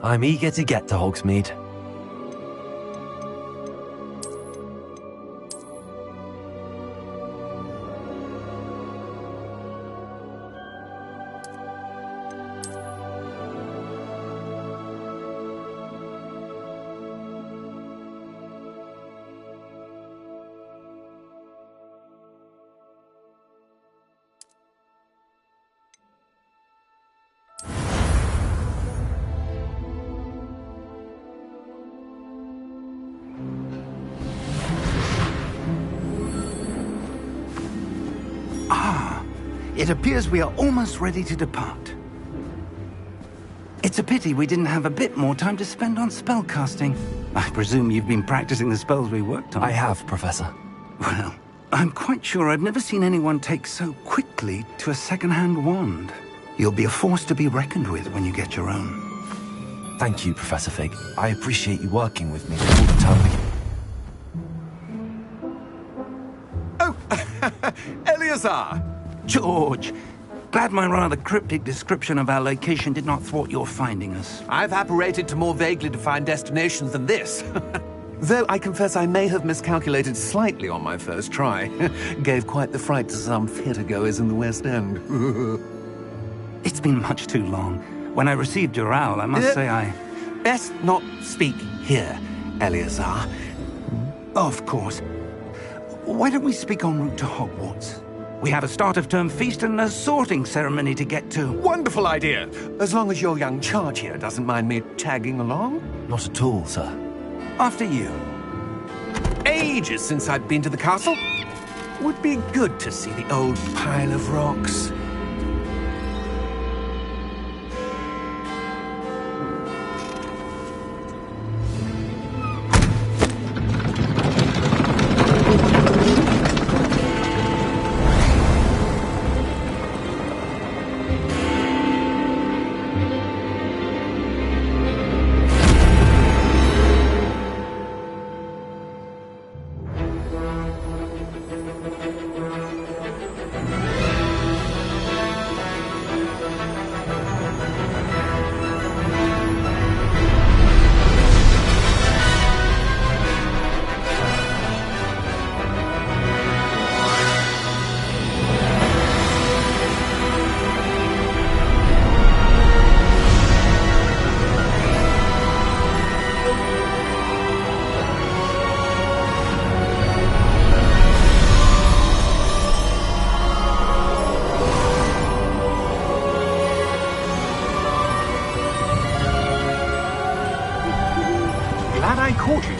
I'm eager to get to Hogsmeade. It appears we are almost ready to depart. It's a pity we didn't have a bit more time to spend on spellcasting. I presume you've been practicing the spells we worked on. I have, Professor. Well, I'm quite sure I've never seen anyone take so quickly to a second-hand wand. You'll be a force to be reckoned with when you get your own. Thank you, Professor Fig. I appreciate you working with me all the time. Oh, Eleazar! George, glad my rather cryptic description of our location did not thwart your finding us. I've apparated to more vaguely defined destinations than this. Though I confess I may have miscalculated slightly on my first try. Gave quite the fright to some theatre-goers in the West End. It's been much too long. When I received your owl, I must say I... Best not speak here, Eleazar. Of course. Why don't we speak en route to Hogwarts? We have a start-of-term feast and a sorting ceremony to get to. Wonderful idea! As long as your young charge here doesn't mind me tagging along. Not at all, sir. After you. Ages since I've been to the castle. Would be good to see the old pile of rocks.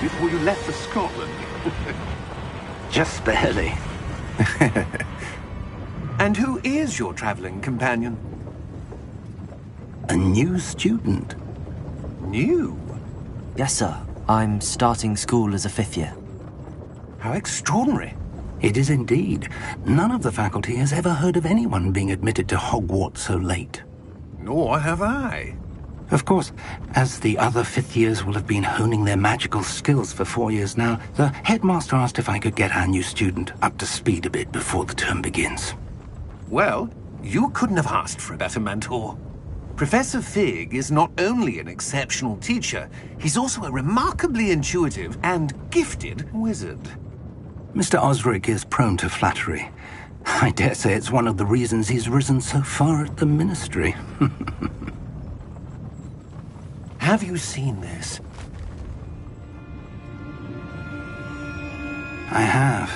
Before you left for Scotland. Just barely. And who is your traveling companion? A new student. New? Yes, sir. I'm starting school as a 5th year. How extraordinary. It is indeed. None of the faculty has ever heard of anyone being admitted to Hogwarts so late. Nor have I. Of course, as the other 5th years will have been honing their magical skills for 4 years now, the headmaster asked if I could get our new student up to speed a bit before the term begins. Well, you couldn't have asked for a better mentor. Professor Fig is not only an exceptional teacher, he's also a remarkably intuitive and gifted wizard. Mr. Osric is prone to flattery. I dare say it's one of the reasons he's risen so far at the Ministry. Have you seen this? I have.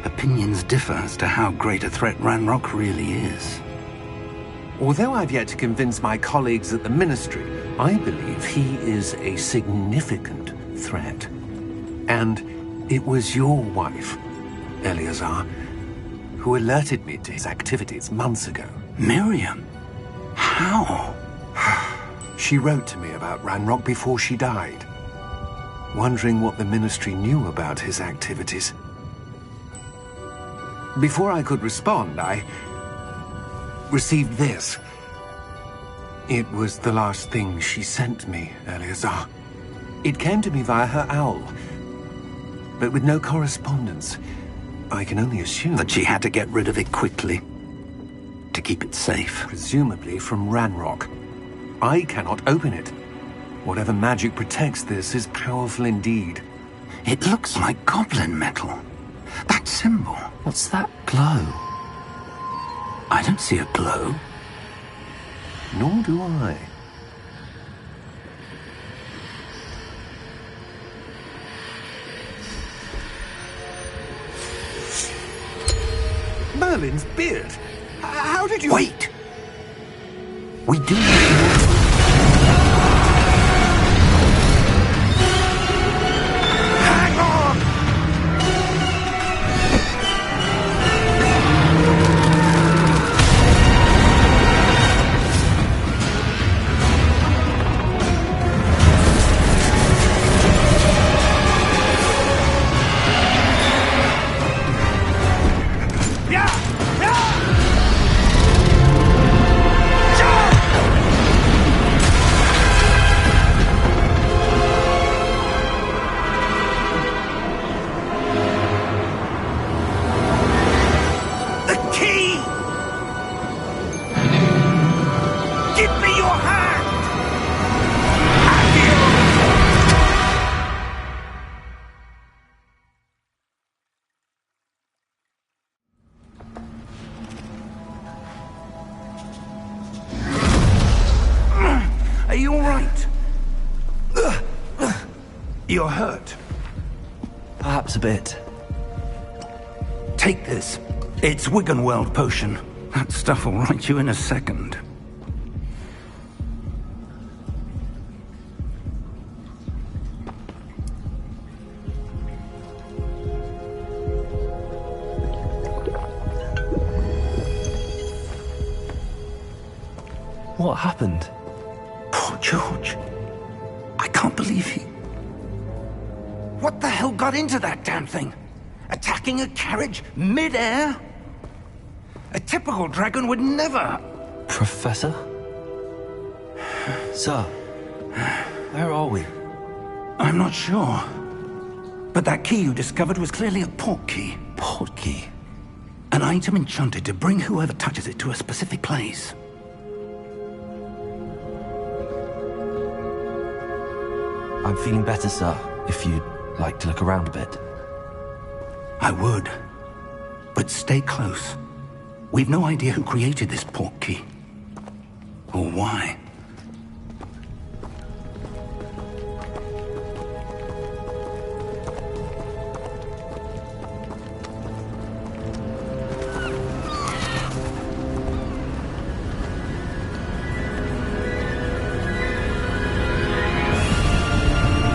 Opinions differ as to how great a threat Ranrock really is. Although I've yet to convince my colleagues at the Ministry, I believe he is a significant threat. And it was your wife, Eleazar, who alerted me to his activities months ago. Miriam? How? She wrote to me about Ranrock before she died, wondering what the Ministry knew about his activities. Before I could respond, I received this. It was the last thing she sent me, Eleazar. It came to me via her owl, but with no correspondence. I can only assume that she had to get rid of it quickly, to keep it safe. Presumably from Ranrock. I cannot open it. Whatever magic protects this is powerful indeed. It looks like goblin metal. That symbol. What's that glow? I don't see a glow. Nor do I. Merlin's beard. How did you... Wait! We do need more... Hang on! Are you all right? You're hurt. Perhaps a bit. Take this. It's Wiggenweld potion. That stuff will right you in a second. What happened? Poor George. I can't believe he... What the hell got into that damn thing? Attacking a carriage mid-air? A typical dragon would never... Professor? Sir, where are we? I'm not sure. But that key you discovered was clearly a portkey. Portkey? An item enchanted to bring whoever touches it to a specific place. I'm feeling better, sir, if you'd like to look around a bit. I would. But stay close. We've no idea who created this portkey. Or why.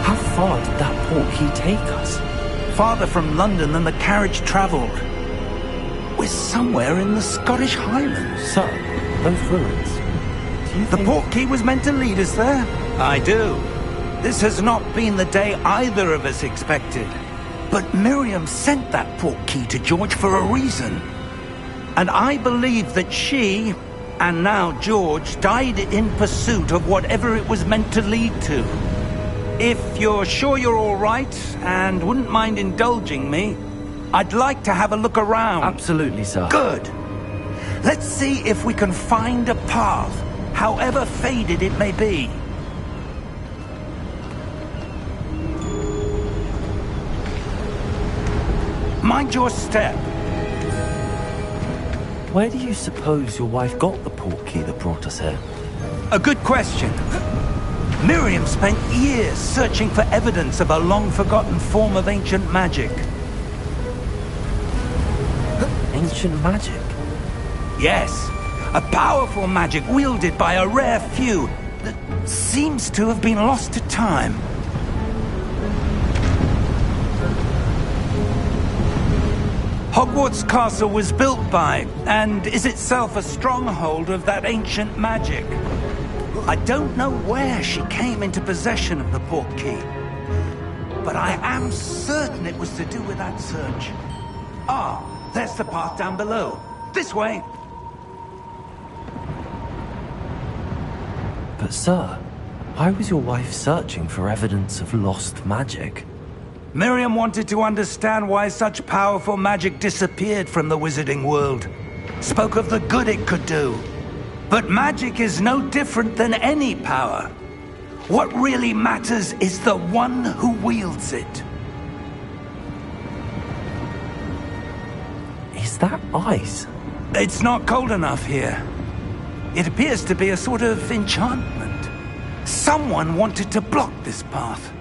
How far did that portkey take us? Farther from London than the carriage travelled. We're somewhere in the Scottish Highlands. Sir, those ruins. Do you The think... portkey was meant to lead us there? I do. This has not been the day either of us expected. But Miriam sent that portkey to George for a reason. And I believe that she, and now George, died in pursuit of whatever it was meant to lead to. If you're sure you're all right, and wouldn't mind indulging me, I'd like to have a look around. Absolutely, sir. Good. Let's see if we can find a path, however faded it may be. Mind your step. Where do you suppose your wife got the portkey that brought us here? A good question. Miriam spent years searching for evidence of a long-forgotten form of ancient magic. Ancient magic? Yes, a powerful magic wielded by a rare few that seems to have been lost to time. Hogwarts Castle was built by, and is itself a stronghold of that ancient magic. I don't know where she came into possession of the portkey, but I am certain it was to do with that search. Ah, there's the path down below. This way. But sir, why was your wife searching for evidence of lost magic? Miriam wanted to understand why such powerful magic disappeared from the wizarding world. Spoke of the good it could do. But magic is no different than any power. What really matters is the one who wields it. Is that ice? It's not cold enough here. It appears to be a sort of enchantment. Someone wanted to block this path.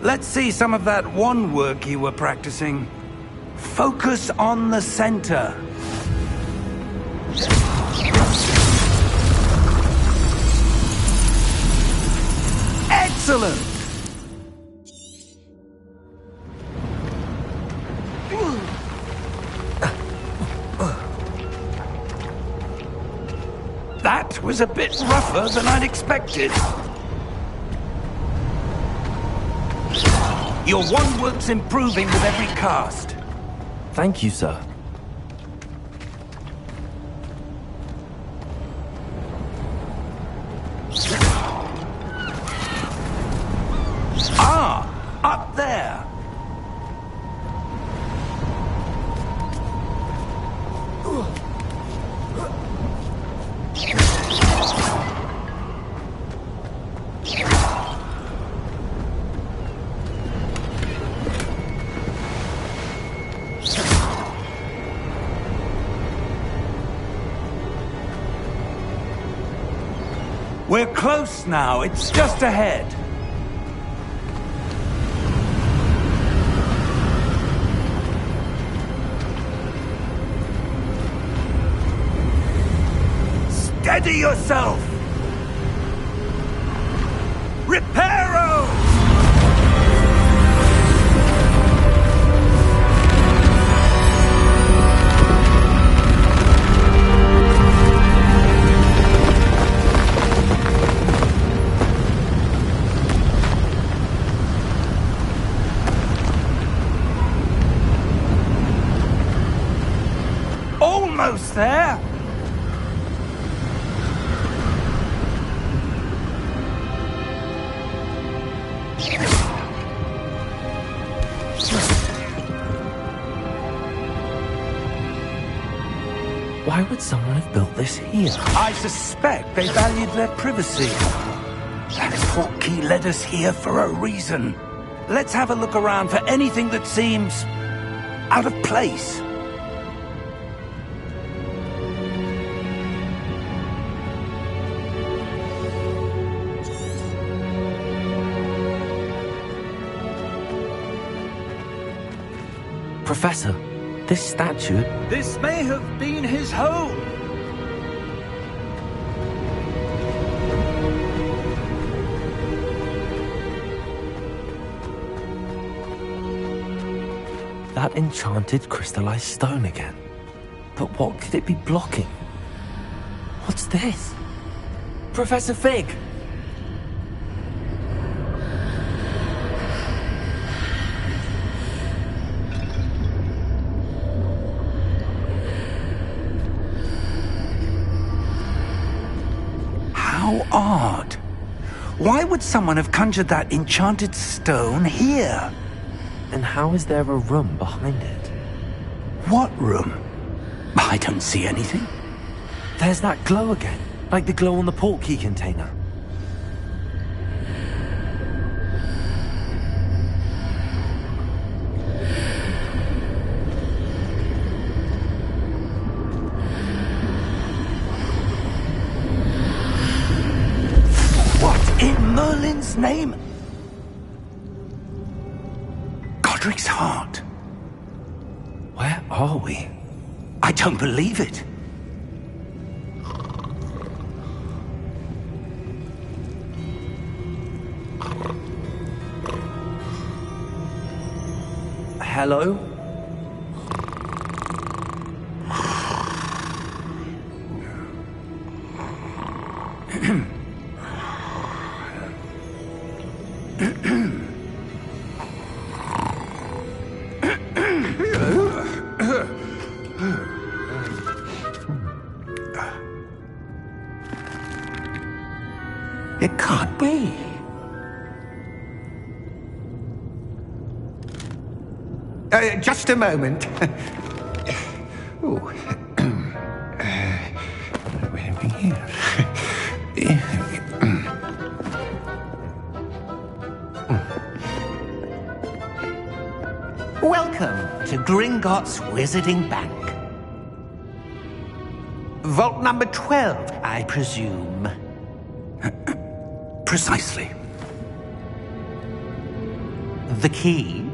Let's see some of that wand work you were practicing. Focus on the center. Excellent! That was a bit rougher than I'd expected. Your wand work's improving with every cast. Thank you, sir. Ah, up there. We're close now. It's just ahead. Steady yourself! Reparo! Almost there! Why would someone have built this here? I suspect they valued their privacy. That portkey led us here for a reason. Let's have a look around for anything that seems out of place. Professor, this statue... This may have been his home. That enchanted crystallized stone again. But what could it be blocking? What's this? Professor Fig! How odd. Why would someone have conjured that enchanted stone here? And how is there a room behind it? What room? I don't see anything. There's that glow again, like the glow on the portkey container. What in Merlin's name? Godric's heart. Where are we? I don't believe it. Hello? It can't be. Just a moment. Oh. Where are we here? Gringotts Wizarding Bank. Vault number 12, I presume. Precisely. The key?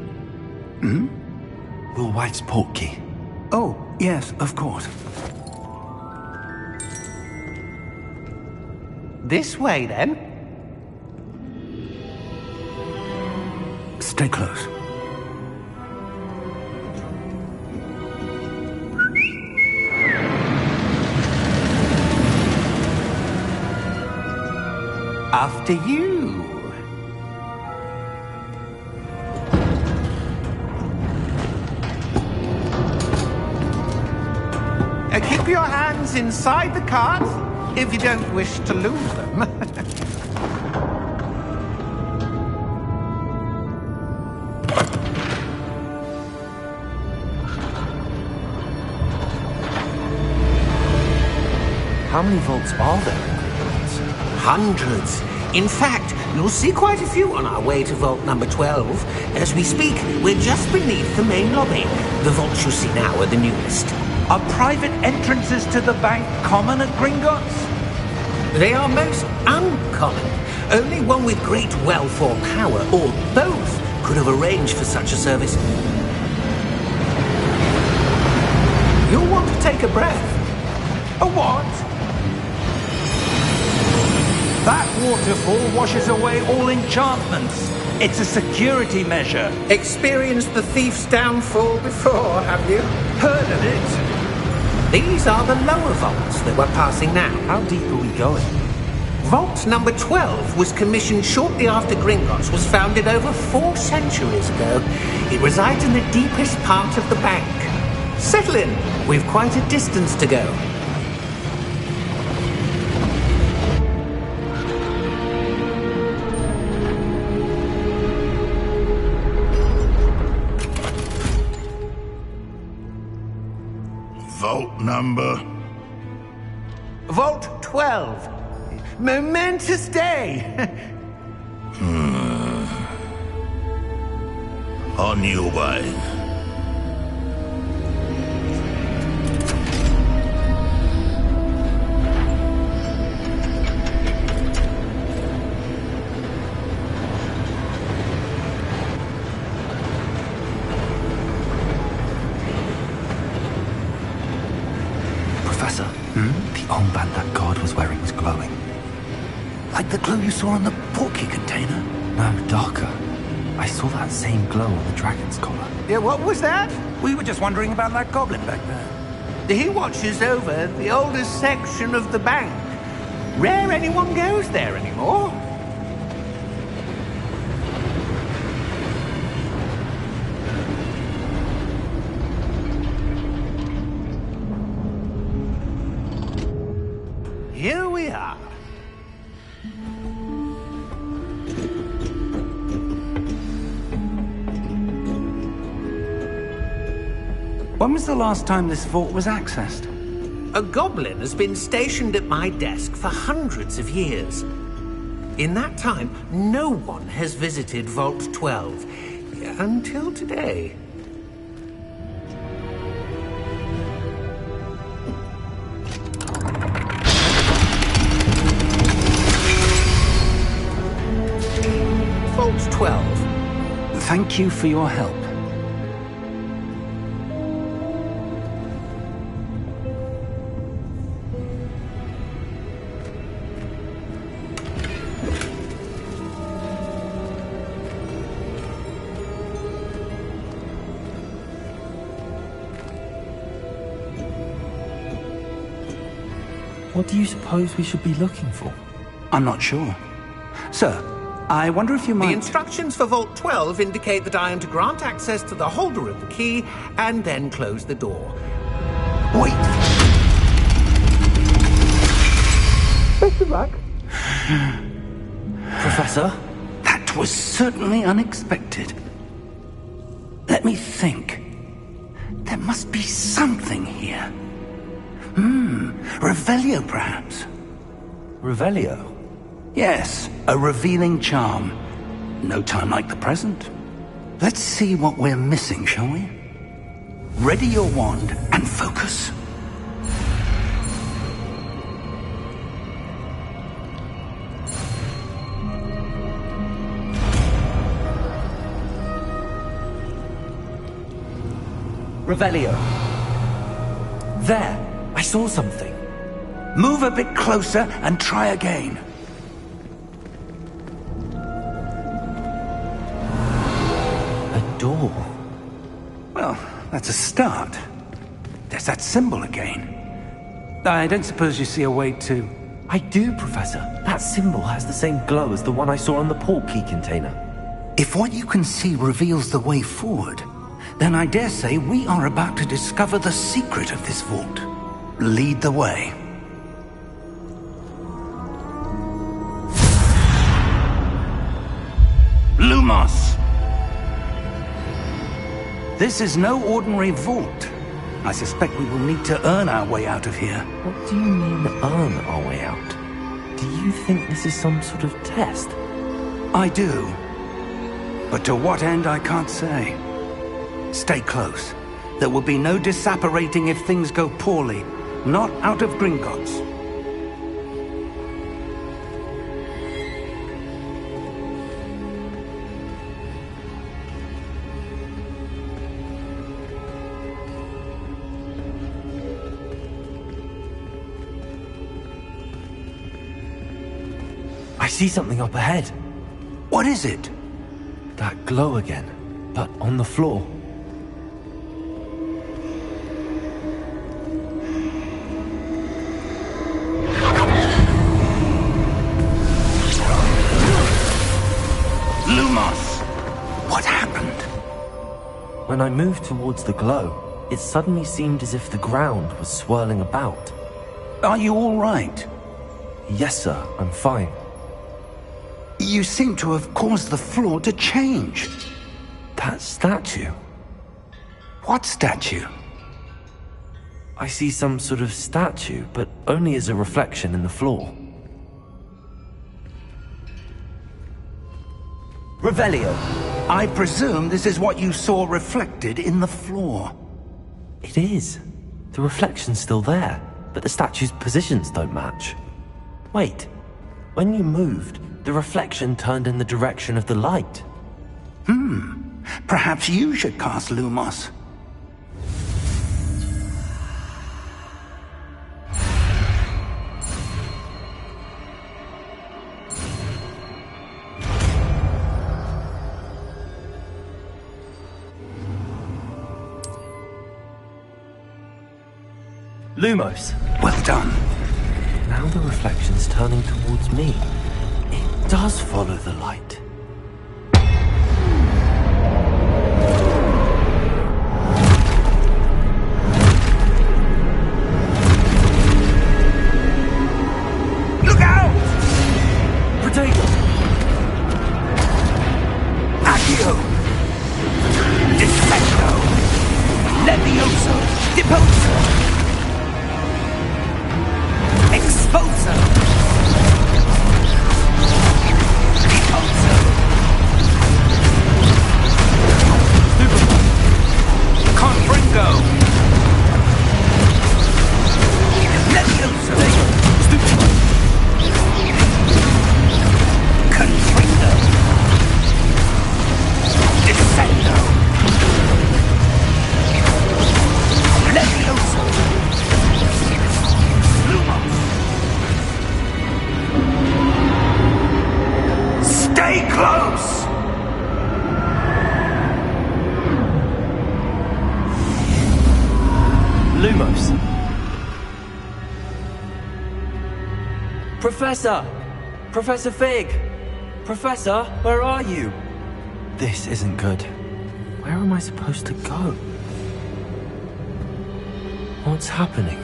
Your wife's portkey. Oh, yes, of course. This way, then. Stay close. After you. Keep your hands inside the cart if you don't wish to lose them. How many vaults are there in Hogwarts? Hundreds. In fact, you'll see quite a few on our way to vault number 12. As we speak, we're just beneath the main lobby. The vaults you see now are the newest. Are private entrances to the bank common at Gringotts? They are most uncommon. Only one with great wealth or power, or both, could have arranged for such a service. You'll want to take a breath. A what? That waterfall washes away all enchantments. It's a security measure. Experienced the thief's downfall before, have you? Heard of it? These are the lower vaults that we're passing now. How deep are we going? Vault number 12 was commissioned shortly after Gringotts was founded over 4 centuries ago. It resides in the deepest part of the bank. Settle in. We've quite a distance to go. Vault number? Vault 12. Momentous day. On your way. Professor, the armband that guard was wearing was glowing. Like the glow you saw on the portkey container? No, darker. I saw that same glow on the dragon's collar. Yeah, what was that? We were just wondering about that goblin back there. He watches over the oldest section of the bank. Rare anyone goes there anymore. Here we are. When was the last time this vault was accessed? A goblin has been stationed at my desk for hundreds of years. In that time, no one has visited Vault 12. Until today. Vault 12. Thank you for your help. What do you suppose we should be looking for? I'm not sure. Sir, I wonder if you might... The instructions for Vault 12 indicate that I am to grant access to the holder of the key and then close the door. Wait! Best of luck. Professor? That was certainly unexpected. Let me think. There must be something here. Revelio, perhaps? Revelio? Yes, a revealing charm. No time like the present. Let's see what we're missing, shall we? Ready your wand and focus. Revelio. There! I saw something. Move a bit closer and try again. A door. Well, that's a start. There's that symbol again. I don't suppose you see a way to... I do, Professor. That symbol has the same glow as the one I saw on the port key container. If what you can see reveals the way forward, then I dare say we are about to discover the secret of this vault. Lead the way. Lumos! This is no ordinary vault. I suspect we will need to earn our way out of here. What do you mean, earn our way out? Do you think this is some sort of test? I do. But to what end, I can't say. Stay close. There will be no disapparating if things go poorly. Not out of Gringotts. I see something up ahead. What is it? That glow again, but on the floor. Lumos! What happened? When I moved towards the glow, it suddenly seemed as if the ground was swirling about. Are you all right? Yes, sir, I'm fine. You seem to have caused the floor to change. That statue. What statue? I see some sort of statue, but only as a reflection in the floor. Revelio. I presume this is what you saw reflected in the floor. It is. The reflection's still there, but the statue's positions don't match. Wait. When you moved, the reflection turned in the direction of the light. Perhaps you should cast Lumos. Lumos. Well done. Now the reflection's turning towards me. It does follow the light. Look out! Potato! Accio! Defecto! Levioso! Deposo! Expulso! Repulso! Confringo! Levioso! Confringo! Descendo! Levioso! Lumos! Stay close! Lumos. Professor! Professor Fig! Professor, where are you? This isn't good. Where am I supposed to go? What's happening?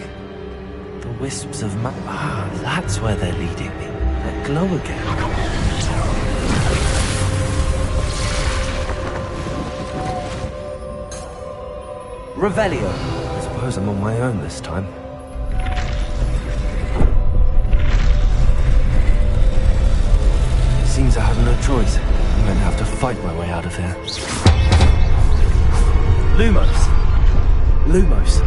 The wisps of that's where they're leading me. That glow again. Revelio. I suppose I'm on my own this time. Seems I have no choice. I'm going to have to fight my way out of here. Lumos. Lumos.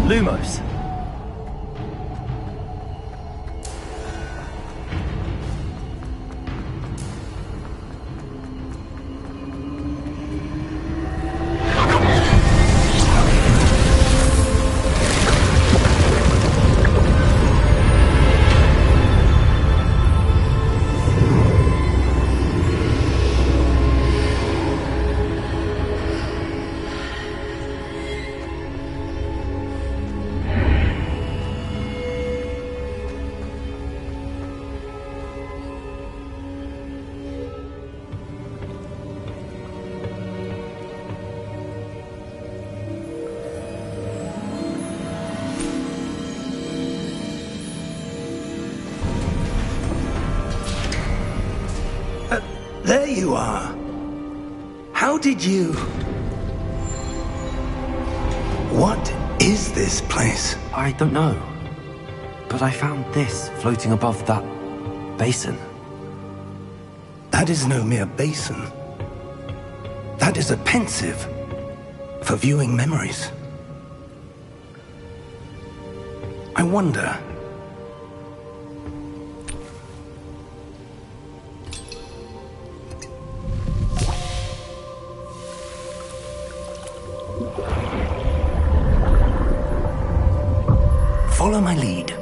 Lumos. There you are. How did you... What is this place? I don't know. But I found this floating above that basin. That is no mere basin. That is a pensive for viewing memories. I wonder... Follow my lead.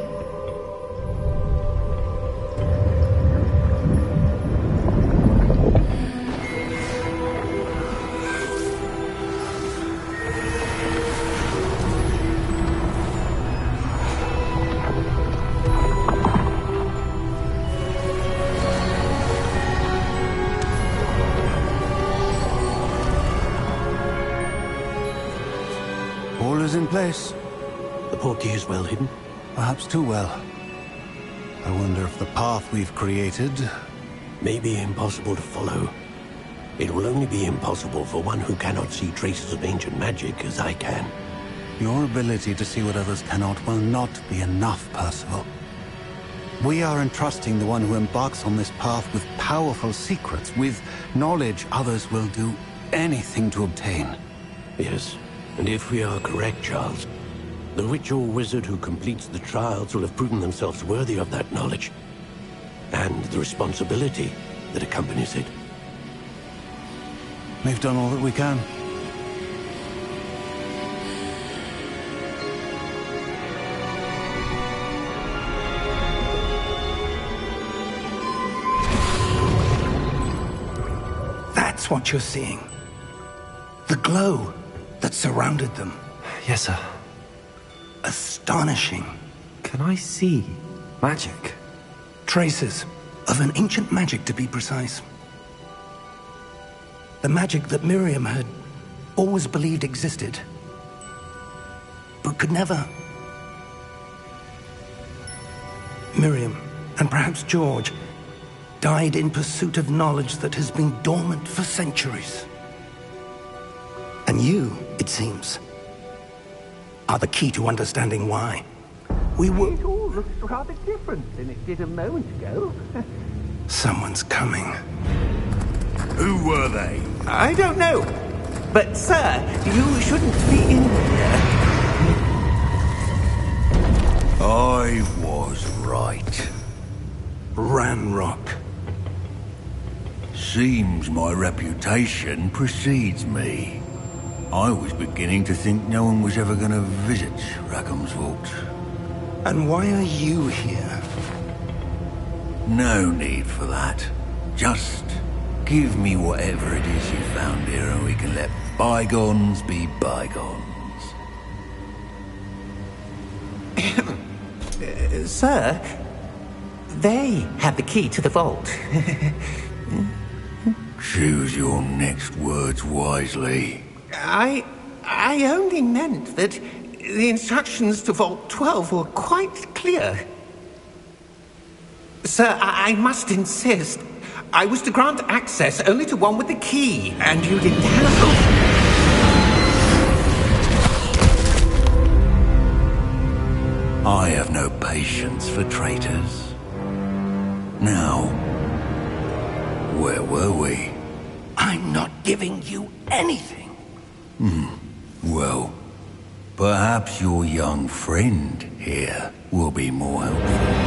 All is in place. The portkey is well hidden. Perhaps too well. I wonder if the path we've created... May be impossible to follow. It will only be impossible for one who cannot see traces of ancient magic as I can. Your ability to see what others cannot will not be enough, Percival. We are entrusting the one who embarks on this path with powerful secrets, with knowledge others will do anything to obtain. Yes, and if we are correct, Charles, the witch or wizard who completes the trials will have proven themselves worthy of that knowledge, and the responsibility that accompanies it. We've done all that we can. That's what you're seeing. The glow that surrounded them. Yes, sir. Astonishing. Can I see magic? Traces of an ancient magic, to be precise. The magic that Miriam had always believed existed, but could never. Miriam, and perhaps George, died in pursuit of knowledge that has been dormant for centuries. And you, it seems, are the key to understanding why. We were... It all looks rather different than it did a moment ago. Someone's coming. Who were they? I don't know. But, sir, you shouldn't be in here. I was right. Ranrock. Seems my reputation precedes me. I was beginning to think no one was ever going to visit Rackham's vault. And why are you here? No need for that. Just give me whatever it is you found here and we can let bygones be bygones. Sir, they have the key to the vault. Choose your next words wisely. I only meant that the instructions to Vault 12 were quite clear. Sir, I must insist. I was to grant access only to one with the key, and you didn't have... I have no patience for traitors. Now, where were we? I'm not giving you anything. Well, perhaps your young friend here will be more helpful.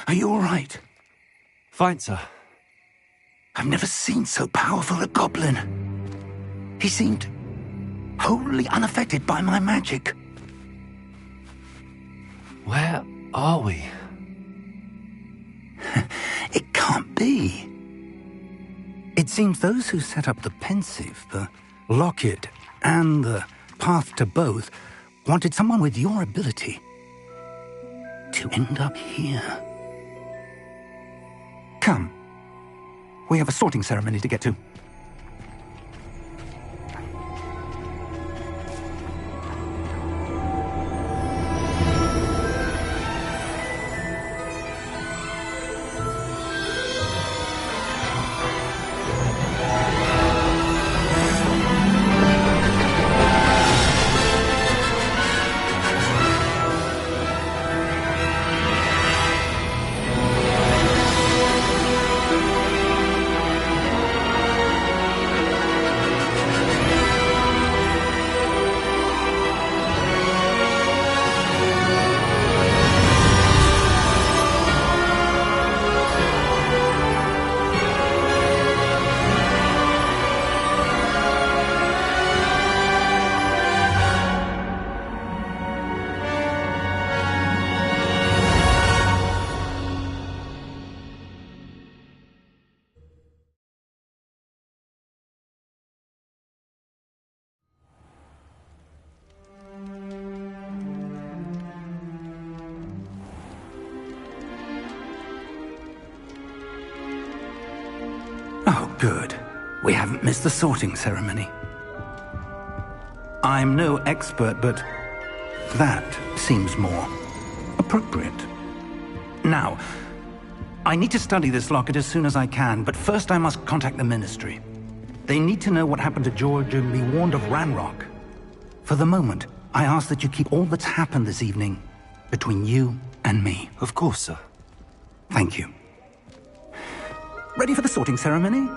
Are you all right? Fine, sir. I've never seen so powerful a goblin. He seemed wholly unaffected by my magic. Where are we? It can't be. It seems those who set up the pensive, the locket, and the path to both wanted someone with your ability to end up here. Come. We have a sorting ceremony to get to. Oh, good. We haven't missed the sorting ceremony. I'm no expert, but that seems more appropriate. Now, I need to study this locket as soon as I can, but first I must contact the Ministry. They need to know what happened to George and be warned of Ranrock. For the moment, I ask that you keep all that's happened this evening between you and me. Of course, sir. Thank you. Ready for the sorting ceremony?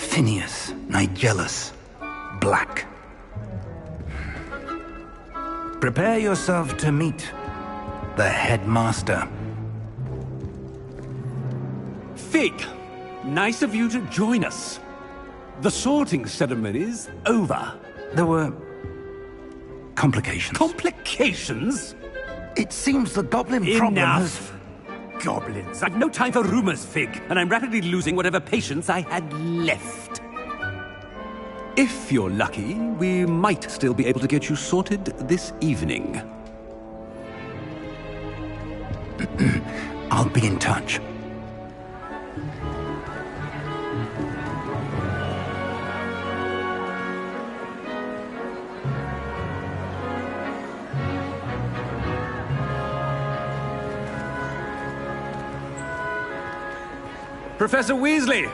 Phineas, Nigellus, Black. Prepare yourself to meet the headmaster. Fig, nice of you to join us. The sorting ceremony's over. There were complications. Complications? It seems the goblin problem has... Enough! Goblins. I've no time for rumors, Fig, and I'm rapidly losing whatever patience I had left. If you're lucky, we might still be able to get you sorted this evening. I'll be in touch. Professor Weasley,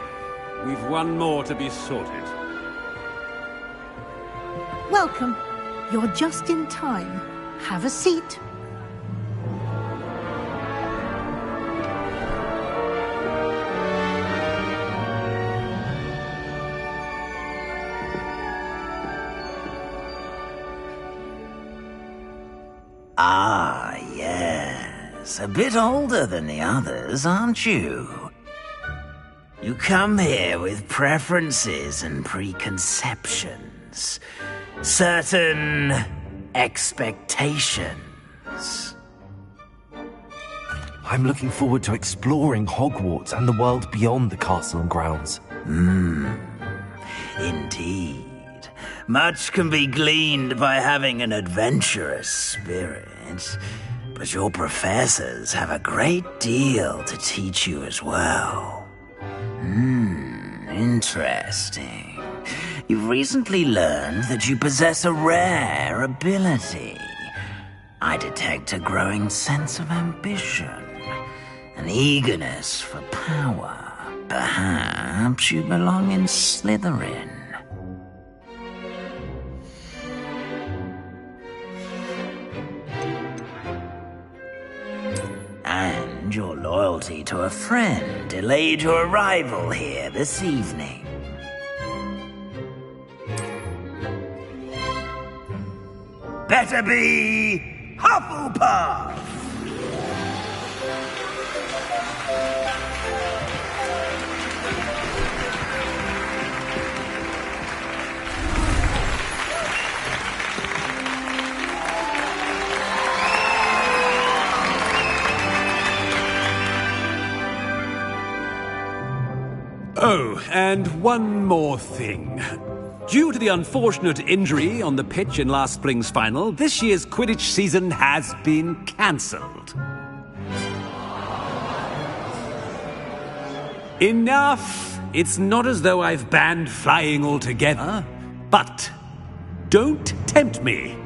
we've one more to be sorted. Welcome. You're just in time. Have a seat. Ah, yes. A bit older than the others, aren't you? You come here with preferences and preconceptions. Certain expectations. I'm looking forward to exploring Hogwarts and the world beyond the castle and grounds. Indeed. Much can be gleaned by having an adventurous spirit, but your professors have a great deal to teach you as well. Interesting. You've recently learned that you possess a rare ability. I detect a growing sense of ambition, an eagerness for power. Perhaps you belong in Slytherin. And your loyalty to a friend delayed your arrival here this evening. Better be Hufflepuff! Oh, and one more thing. Due to the unfortunate injury on the pitch in last spring's final, this year's Quidditch season has been cancelled. Enough! It's not as though I've banned flying altogether, but don't tempt me.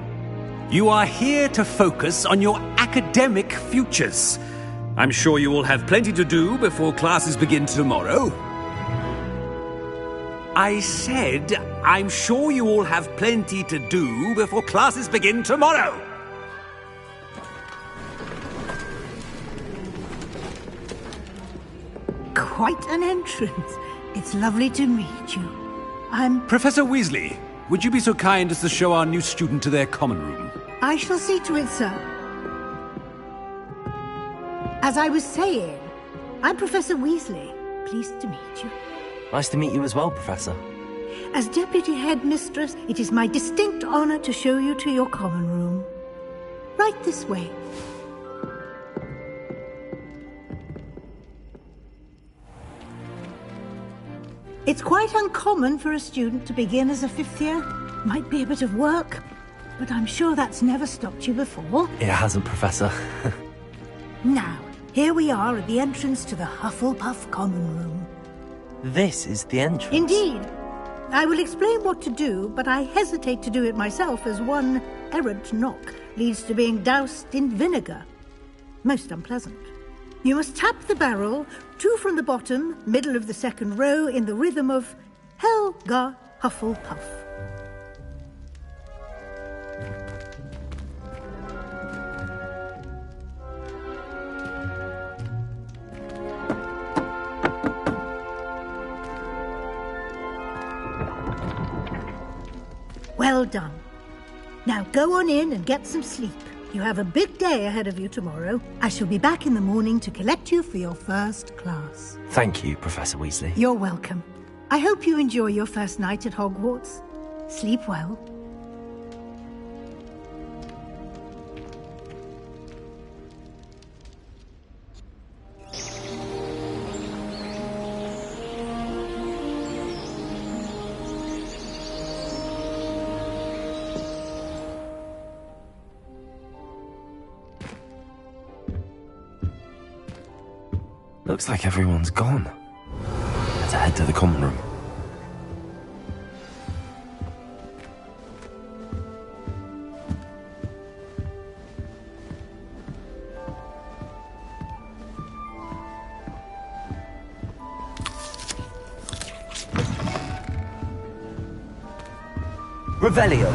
You are here to focus on your academic futures. I'm sure you will have plenty to do before classes begin tomorrow. I said, I'm sure you all have plenty to do before classes begin tomorrow. Quite an entrance. It's lovely to meet you. I'm... Professor Weasley, would you be so kind as to show our new student to their common room? I shall see to it, sir. As I was saying, I'm Professor Weasley. Pleased to meet you. Nice to meet you as well, Professor. As Deputy Headmistress, it is my distinct honor to show you to your common room. Right this way. It's quite uncommon for a student to begin as a fifth year. Might be a bit of work, but I'm sure that's never stopped you before. It hasn't, Professor. Now, here we are at the entrance to the Hufflepuff common room. This is the entrance. Indeed. I will explain what to do, but I hesitate to do it myself as one errant knock leads to being doused in vinegar. Most unpleasant. You must tap the barrel, 2 from the bottom, middle of the second row, in the rhythm of Helga Hufflepuff. Well done. Now go on in and get some sleep. You have a big day ahead of you tomorrow. I shall be back in the morning to collect you for your first class. Thank you, Professor Weasley. You're welcome. I hope you enjoy your first night at Hogwarts. Sleep well. Looks like everyone's gone. Let's head to the common room. Revelio.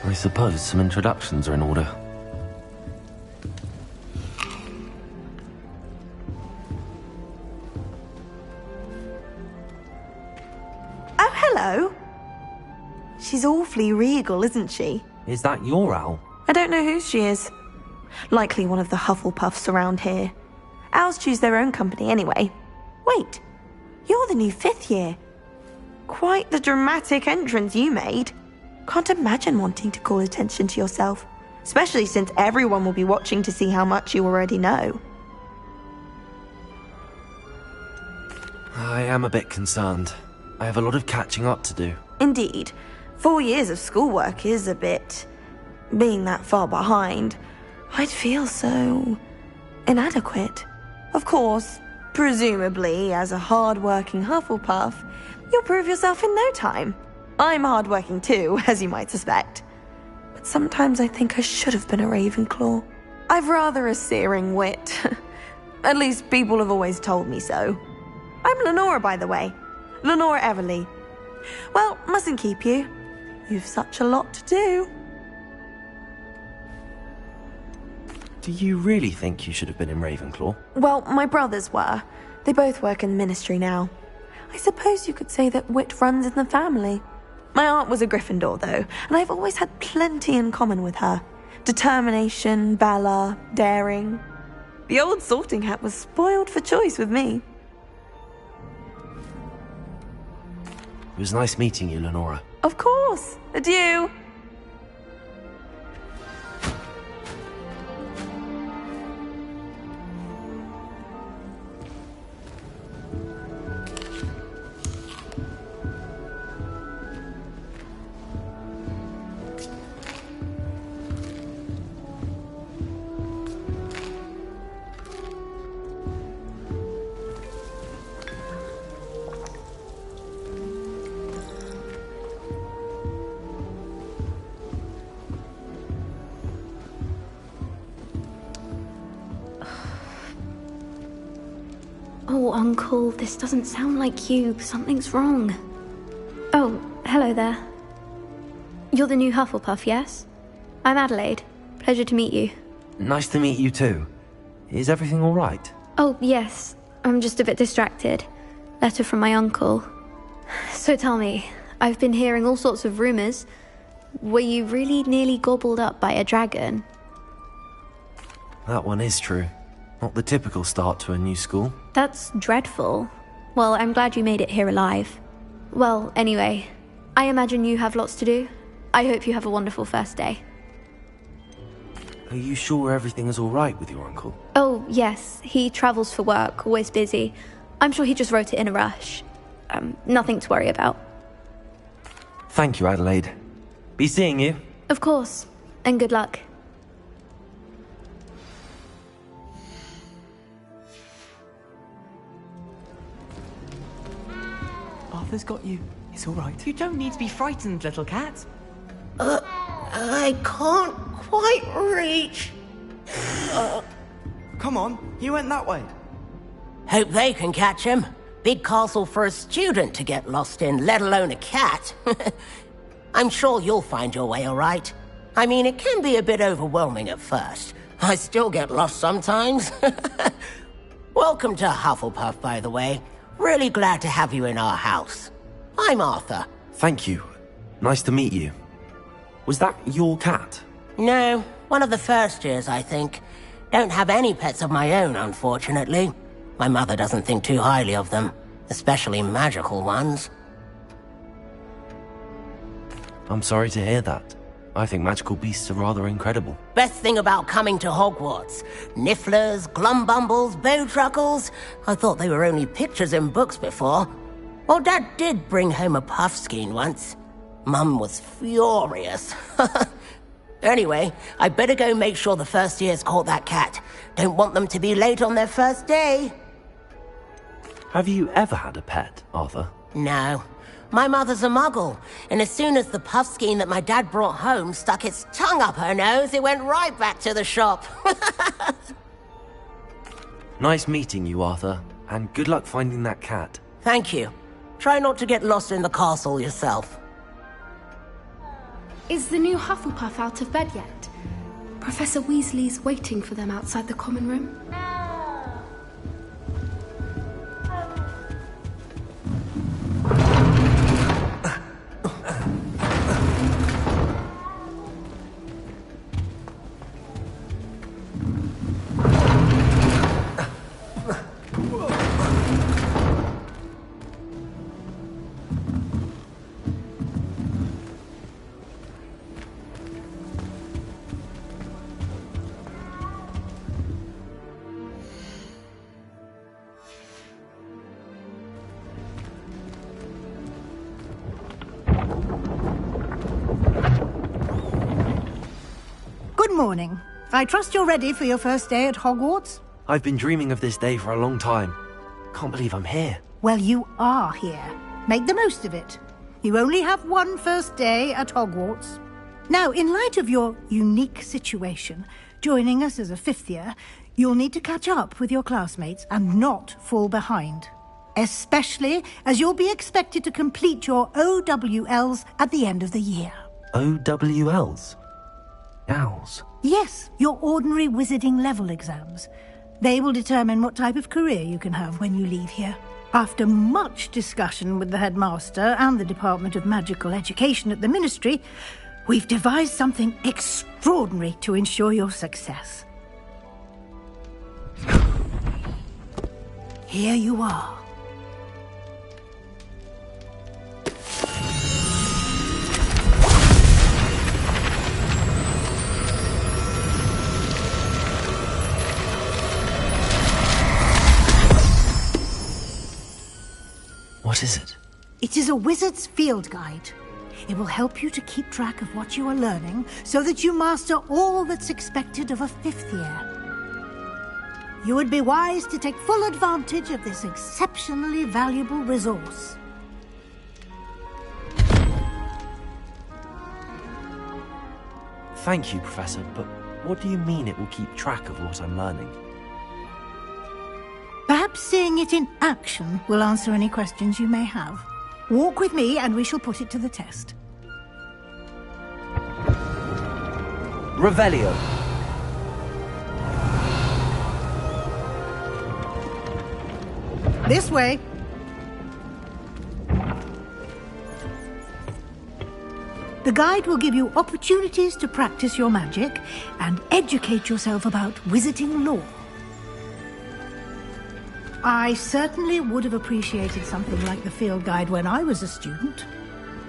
I suppose some introductions are in order. Oh, hello. She's awfully regal, isn't she? Is that your owl? I don't know who she is. Likely one of the Hufflepuffs around here. Owls choose their own company anyway. Wait, you're the new 5th year. Quite the dramatic entrance you made. Can't imagine wanting to call attention to yourself, especially since everyone will be watching to see how much you already know. I am a bit concerned. I have a lot of catching up to do. Indeed. 4 years of schoolwork is a bit... being that far behind, I'd feel so... inadequate. Of course, presumably, as a hard-working Hufflepuff, you'll prove yourself in no time. I'm hard-working too, as you might suspect. But sometimes I think I should have been a Ravenclaw. I've rather a searing wit. At least people have always told me so. I'm Lenora, by the way. Lenora Everly. Well, mustn't keep you. You've such a lot to do. Do you really think you should have been in Ravenclaw? Well, my brothers were. They both work in the ministry now. I suppose you could say that wit runs in the family. My aunt was a Gryffindor, though, and I've always had plenty in common with her. Determination, valor, daring. The old sorting hat was spoiled for choice with me. It was nice meeting you, Lenora. Of course. Adieu. Oh, Uncle, this doesn't sound like you. Something's wrong. Oh, hello there. You're the new Hufflepuff, yes? I'm Adelaide. Pleasure to meet you. Nice to meet you too. Is everything all right? Oh, yes. I'm just a bit distracted. Letter from my uncle. So tell me, I've been hearing all sorts of rumors. Were you really nearly gobbled up by a dragon? That one is true. Not the typical start to a new school. That's dreadful. Well, I'm glad you made it here alive. Well, anyway, I imagine you have lots to do. I hope you have a wonderful first day. Are you sure everything is all right with your uncle? Oh, yes. He travels for work, always busy. I'm sure he just wrote it in a rush. Nothing to worry about. Thank you, Adelaide. Be seeing you. Of course. And good luck. Arthur's got you. It's all right. You don't need to be frightened, little cat. I can't quite reach. Come on, you went that way. Hope they can catch him. big castle for a student to get lost in, let alone a cat. I'm sure you'll find your way all right. I mean, it can be a bit overwhelming at first. I still get lost sometimes. Welcome to Hufflepuff, by the way. Really glad to have you in our house. I'm Arthur. Thank you. Nice to meet you. Was that your cat? No, one of the first years, I think. Don't have any pets of my own, unfortunately. My mother doesn't think too highly of them, especially magical ones. I'm sorry to hear that. I think magical beasts are rather incredible. Best thing about coming to Hogwarts. Nifflers, glumbumbles, bowtruckles. I thought they were only pictures in books before. Well, Dad did bring home a puffskein once. Mum was furious. Anyway, I better go make sure the first years caught that cat. Don't want them to be late on their first day. Have you ever had a pet, Arthur? No. My mother's a muggle, and as soon as the puffskein that my dad brought home stuck its tongue up her nose, it went right back to the shop. Nice meeting you, Arthur, and good luck finding that cat. Thank you. Try not to get lost in the castle yourself. Is the new Hufflepuff out of bed yet? Professor Weasley's waiting for them outside the common room. Good morning. I trust you're ready for your first day at Hogwarts? I've been dreaming of this day for a long time. Can't believe I'm here. Well, you are here. Make the most of it. You only have one first day at Hogwarts. Now, in light of your unique situation, joining us as a fifth year, you'll need to catch up with your classmates and not fall behind. Especially as you'll be expected to complete your OWLs at the end of the year. OWLs? Owls? Yes, your ordinary wizarding level exams. They will determine what type of career you can have when you leave here. After much discussion with the headmaster and the Department of Magical Education at the Ministry, we've devised something extraordinary to ensure your success. Here you are. What is it? It is a wizard's field guide. It will help you to keep track of what you are learning so that you master all that's expected of a fifth year. You would be wise to take full advantage of this exceptionally valuable resource. Thank you, Professor, but what do you mean it will keep track of what I'm learning? Perhaps seeing it in action will answer any questions you may have. Walk with me and we shall put it to the test. Revelio. This way. The guide will give you opportunities to practice your magic and educate yourself about wizarding lore. I certainly would have appreciated something like the field guide when I was a student.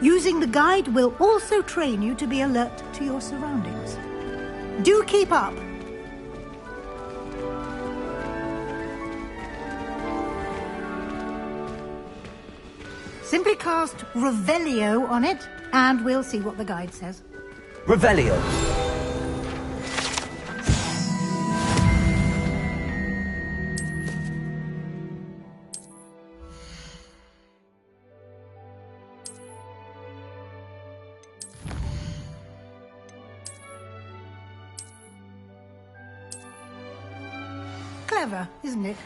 Using the guide will also train you to be alert to your surroundings. Do keep up. Simply cast Revelio on it, and we'll see what the guide says. Revelio. Clever, isn't it?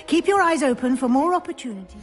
Keep your eyes open for more opportunities.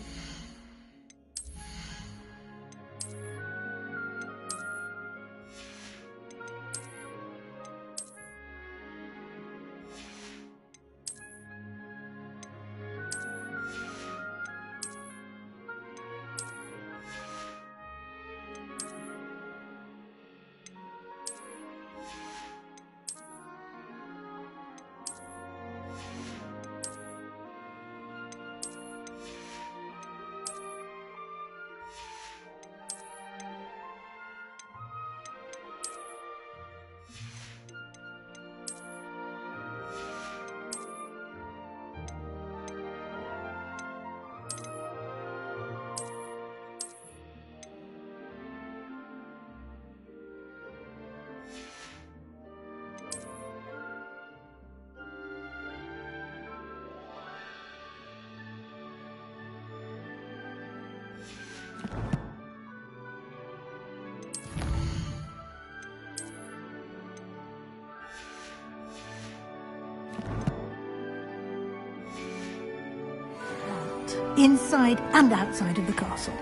Inside and outside of the castle.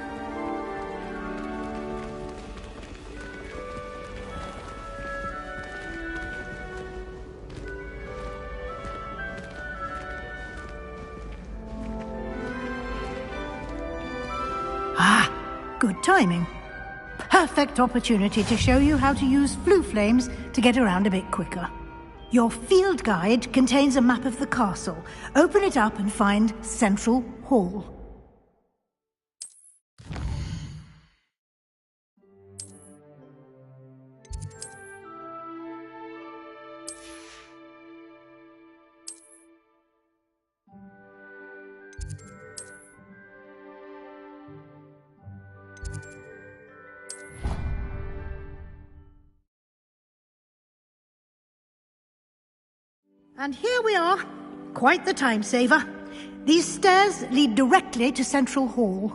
Ah, good timing. Perfect opportunity to show you how to use flue flames to get around a bit quicker. Your field guide contains a map of the castle. Open it up and find Central Hall. And here we are. Quite the time saver. These stairs lead directly to Central Hall.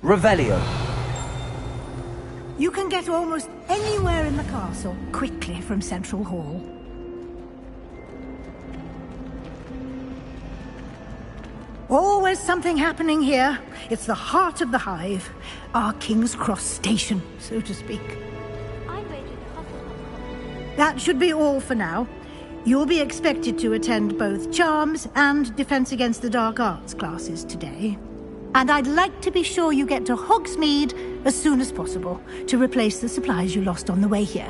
Revelio. You can get almost anywhere in the castle quickly from Central Hall. Always something happening here. It's the heart of the hive. Our King's Cross station, so to speak. That should be all for now. You'll be expected to attend both Charms and Defense Against the Dark Arts classes today. And I'd like to be sure you get to Hogsmeade as soon as possible to replace the supplies you lost on the way here.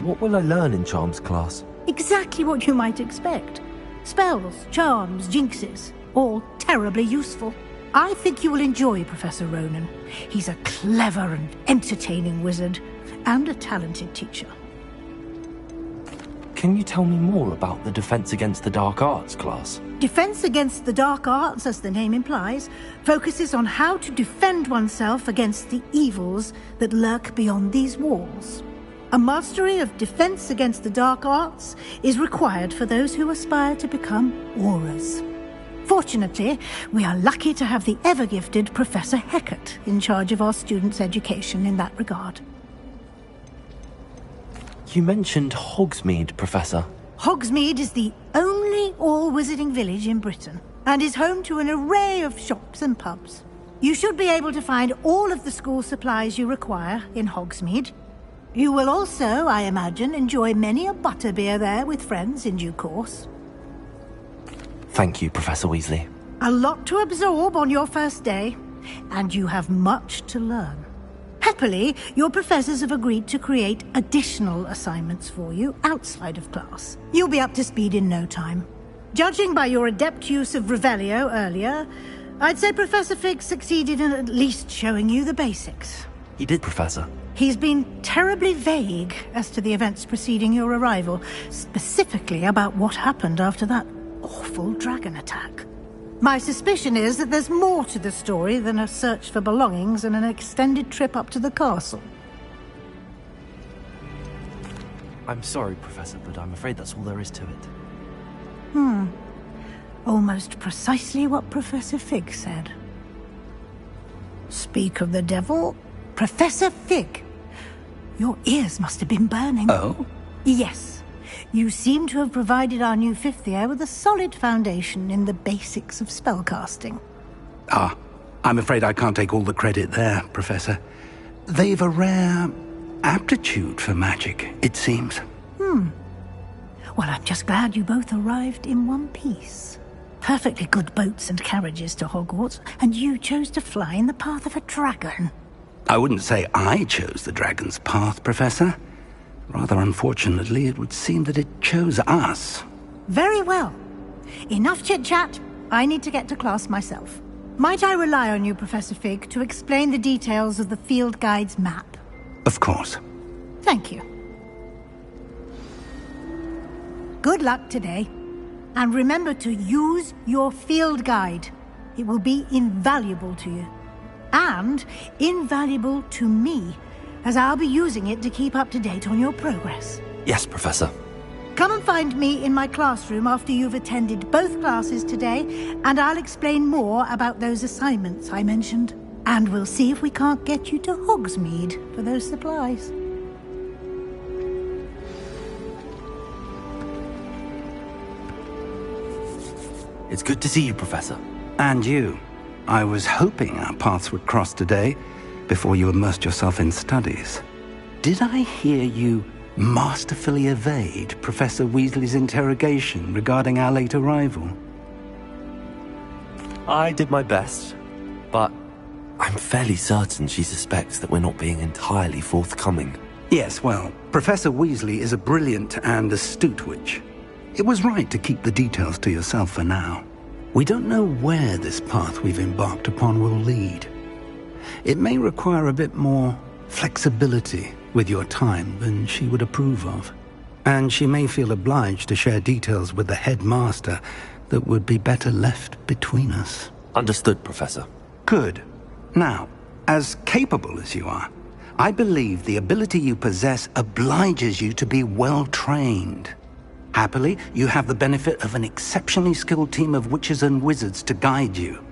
What will I learn in Charms class? Exactly what you might expect. Spells, charms, jinxes, all terribly useful. I think you will enjoy Professor Ronan. He's a clever and entertaining wizard, and a talented teacher. Can you tell me more about the Defense Against the Dark Arts class? Defense Against the Dark Arts, as the name implies, focuses on how to defend oneself against the evils that lurk beyond these walls. A mastery of Defense Against the Dark Arts is required for those who aspire to become Aurors. Fortunately, we are lucky to have the ever-gifted Professor Hecat in charge of our students' education in that regard. You mentioned Hogsmeade, Professor. Hogsmeade is the only all-wizarding village in Britain, and is home to an array of shops and pubs. You should be able to find all of the school supplies you require in Hogsmeade. You will also, I imagine, enjoy many a butterbeer there with friends in due course. Thank you, Professor Weasley. A lot to absorb on your first day, and you have much to learn. Happily, your professors have agreed to create additional assignments for you outside of class. You'll be up to speed in no time. Judging by your adept use of Revelio earlier, I'd say Professor Fig succeeded in at least showing you the basics. He did, Professor. He's been terribly vague as to the events preceding your arrival, specifically about what happened after that awful dragon attack. My suspicion is that there's more to the story than a search for belongings and an extended trip up to the castle. I'm sorry, Professor, but I'm afraid that's all there is to it. Almost precisely what Professor Fig said. Speak of the devil, Professor Fig. Your ears must have been burning. Oh? Yes. You seem to have provided our new fifth year with a solid foundation in the basics of spellcasting. Ah, I'm afraid I can't take all the credit there, Professor. They've a rare aptitude for magic, it seems. Well, I'm just glad you both arrived in one piece. Perfectly good boats and carriages to Hogwarts, and you chose to fly in the path of a dragon. I wouldn't say I chose the dragon's path, Professor. Rather unfortunately, it would seem that it chose us. Very well. Enough chit-chat. I need to get to class myself. Might I rely on you, Professor Fig, to explain the details of the field guide's map? Of course. Thank you. Good luck today. And remember to use your field guide. It will be invaluable to you. And invaluable to me, as I'll be using it to keep up to date on your progress. Yes, Professor. Come and find me in my classroom after you've attended both classes today, and I'll explain more about those assignments I mentioned. And we'll see if we can't get you to Hogsmeade for those supplies. It's good to see you, Professor. And you. I was hoping our paths would cross today, before you immersed yourself in studies. Did I hear you masterfully evade Professor Weasley's interrogation regarding our late arrival? I did my best, but I'm fairly certain she suspects that we're not being entirely forthcoming. Yes, well, Professor Weasley is a brilliant and astute witch. It was right to keep the details to yourself for now. We don't know where this path we've embarked upon will lead. It may require a bit more flexibility with your time than she would approve of. And she may feel obliged to share details with the headmaster that would be better left between us. Understood, Professor. Good. Now, as capable as you are, I believe the ability you possess obliges you to be well trained. Happily, you have the benefit of an exceptionally skilled team of witches and wizards to guide you.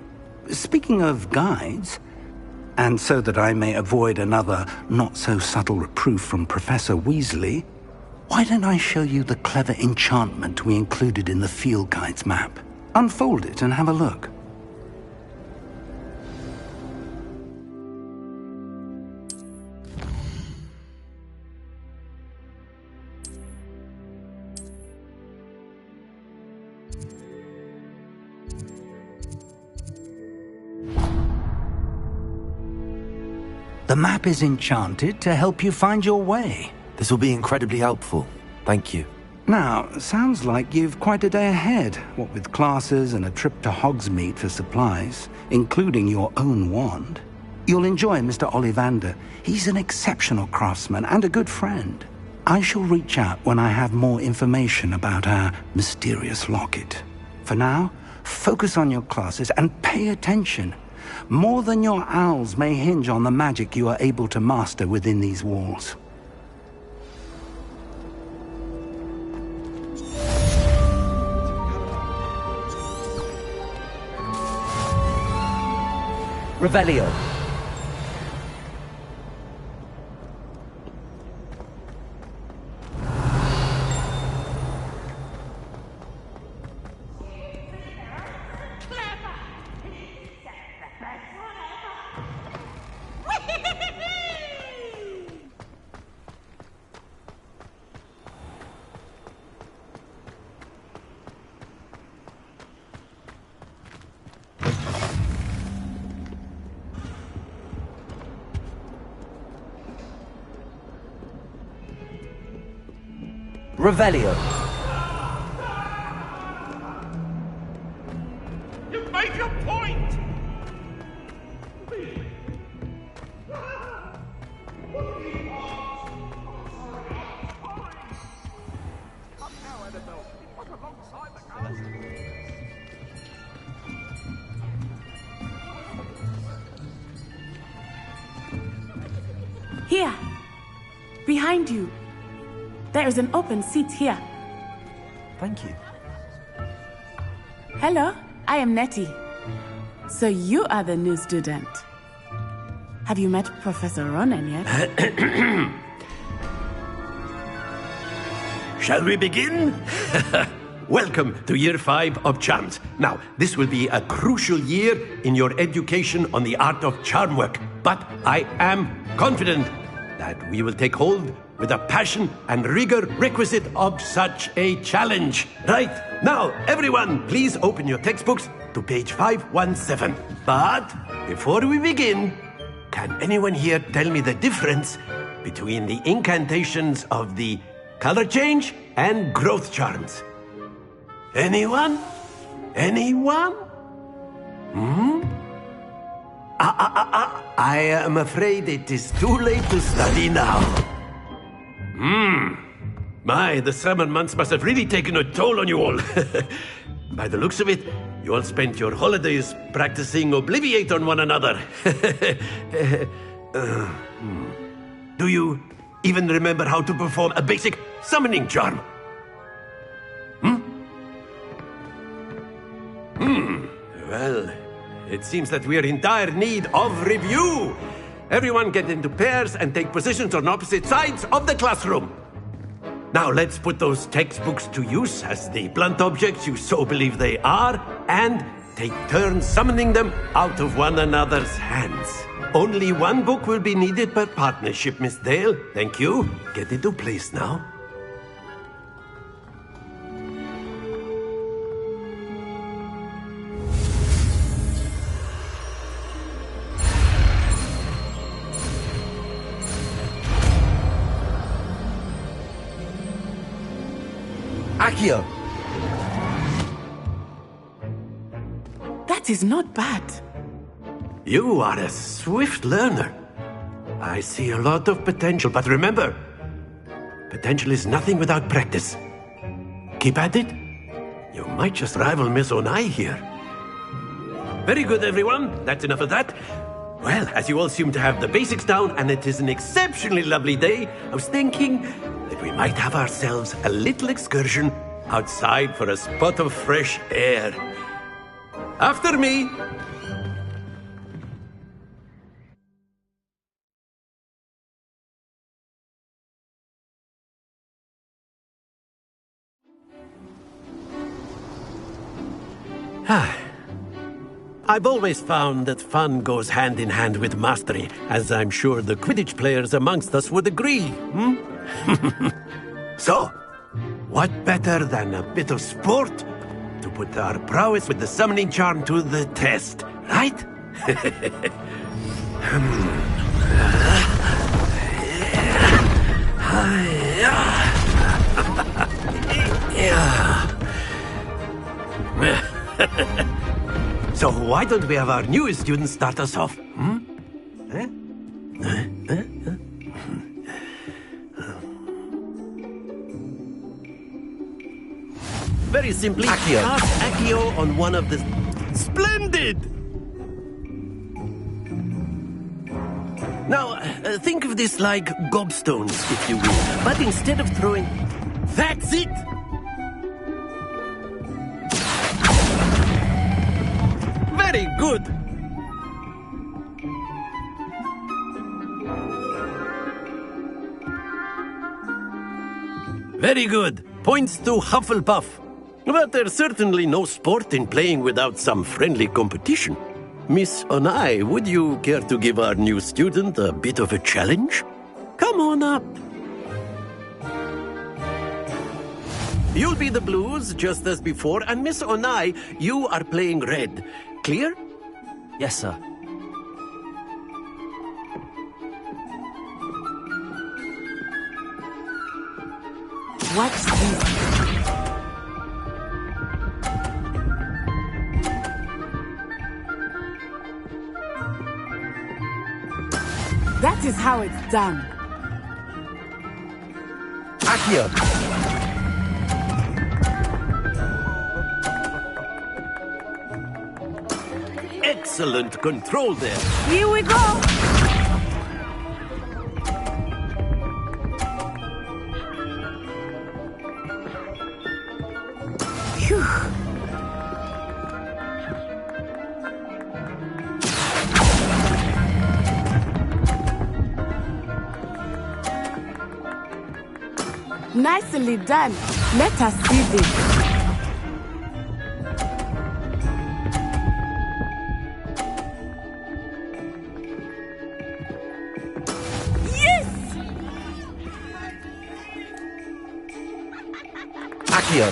Speaking of guides, and so that I may avoid another not-so-subtle reproof from Professor Weasley, why don't I show you the clever enchantment we included in the field guide's map? Unfold it and have a look. The map is enchanted to help you find your way. This will be incredibly helpful. Thank you. Now, sounds like you've quite a day ahead, what with classes and a trip to Hogsmeade for supplies, including your own wand. You'll enjoy Mr. Ollivander. He's an exceptional craftsman and a good friend. I shall reach out when I have more information about our mysterious locket. For now, focus on your classes and pay attention. More than your owls may hinge on the magic you are able to master within these walls. Revelio. Revelio. You've made your point! Here, behind you. There is an open seat here. Thank you. Hello, I am Nettie. So you are the new student. Have you met Professor Ronan yet? Shall we begin? Welcome to Year 5 of Charms. Now, this will be a crucial year in your education on the art of charm work. But I am confident that we will take hold with the passion and rigor requisite of such a challenge. Right, now, everyone, please open your textbooks to page 517. But before we begin, can anyone here tell me the difference between the incantations of the color change and growth charms? Anyone? Anyone? I am afraid it is too late to study now. My, the summer months must have really taken a toll on you all. By the looks of it, you all spent your holidays practicing Obliviate on one another. Do you even remember how to perform a basic summoning charm? Well, it seems that we are in dire need of review. Everyone get into pairs and take positions on opposite sides of the classroom. Now let's put those textbooks to use as the blunt objects you so believe they are, and take turns summoning them out of one another's hands. Only one book will be needed per partnership, Miss Dale. Thank you. Get into place now. Accio! That is not bad. You are a swift learner. I see a lot of potential, but remember, potential is nothing without practice. Keep at it. You might just rival Miss Onai here. Very good, everyone. That's enough of that. Well, as you all seem to have the basics down, and it is an exceptionally lovely day, I was thinking that we might have ourselves a little excursion outside for a spot of fresh air. After me! I've always found that fun goes hand in hand with mastery, as I'm sure the Quidditch players amongst us would agree. So, what better than a bit of sport to put our prowess with the summoning charm to the test, right? So why don't we have our newest student start us off? Very simply, cast Accio on one of the... Splendid! Now, think of this like gobstones, if you will. But instead of throwing... That's it! Very good! Very good. Points to Hufflepuff. But there's certainly no sport in playing without some friendly competition. Miss Onai, would you care to give our new student a bit of a challenge? Come on up. You'll be the blues, just as before, and Miss Onai, you are playing red. Clear? Yes, sir. What's this? That is how it's done. Accio! Excellent control there. Here we go! Phew. Nicely done. Let us see this. Accio.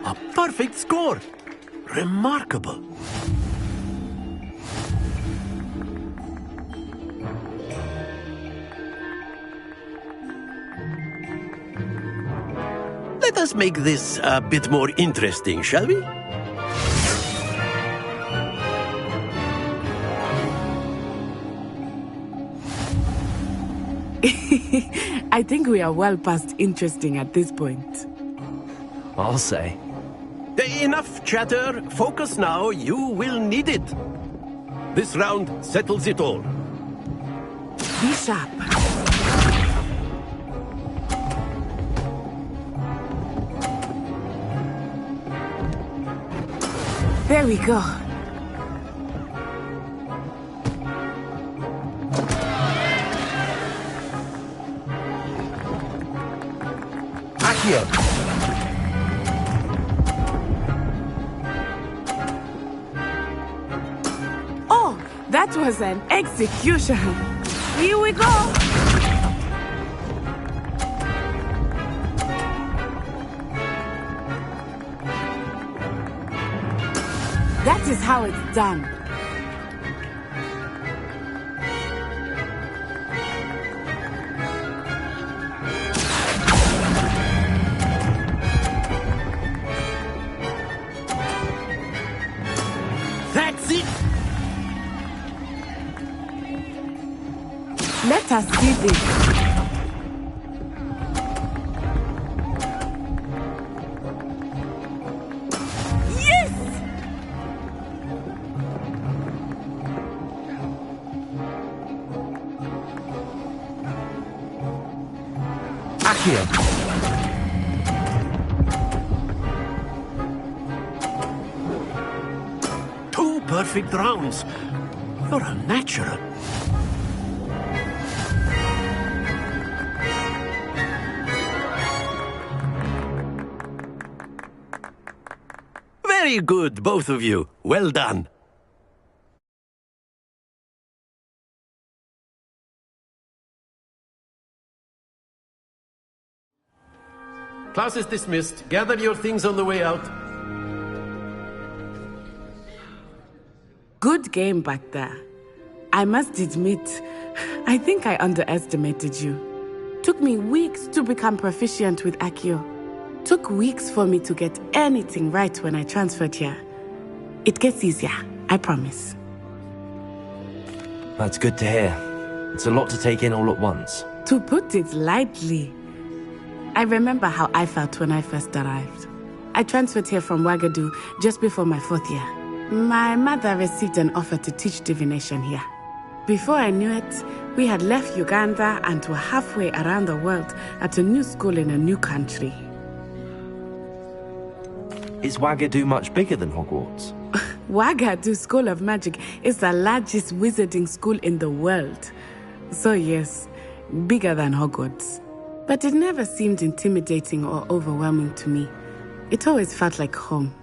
A perfect score. Remarkable. Let us make this a bit more interesting, shall we? I think we are well past interesting at this point. I'll say. Enough chatter. Focus now. You will need it. This round settles it all. Be sharp. There we go. Accio. Oh, that was an execution. Here we go. That is how it's done. That's it. Let us see this. Accio. Two perfect rounds. You're a natural. Very good, both of you. Well done. Class is dismissed. Gather your things on the way out. Good game back there. I must admit, I think I underestimated you. Took me weeks to become proficient with Accio. Took weeks for me to get anything right when I transferred here. It gets easier, I promise. That's good to hear. It's a lot to take in all at once. To put it lightly, I remember how I felt when I first arrived. I transferred here from Wagadu just before my 4th year. My mother received an offer to teach divination here. Before I knew it, we had left Uganda and were halfway around the world at a new school in a new country. Is Wagadu much bigger than Hogwarts? Wagadu School of Magic is the largest wizarding school in the world. So yes, bigger than Hogwarts. But it never seemed intimidating or overwhelming to me. It always felt like home.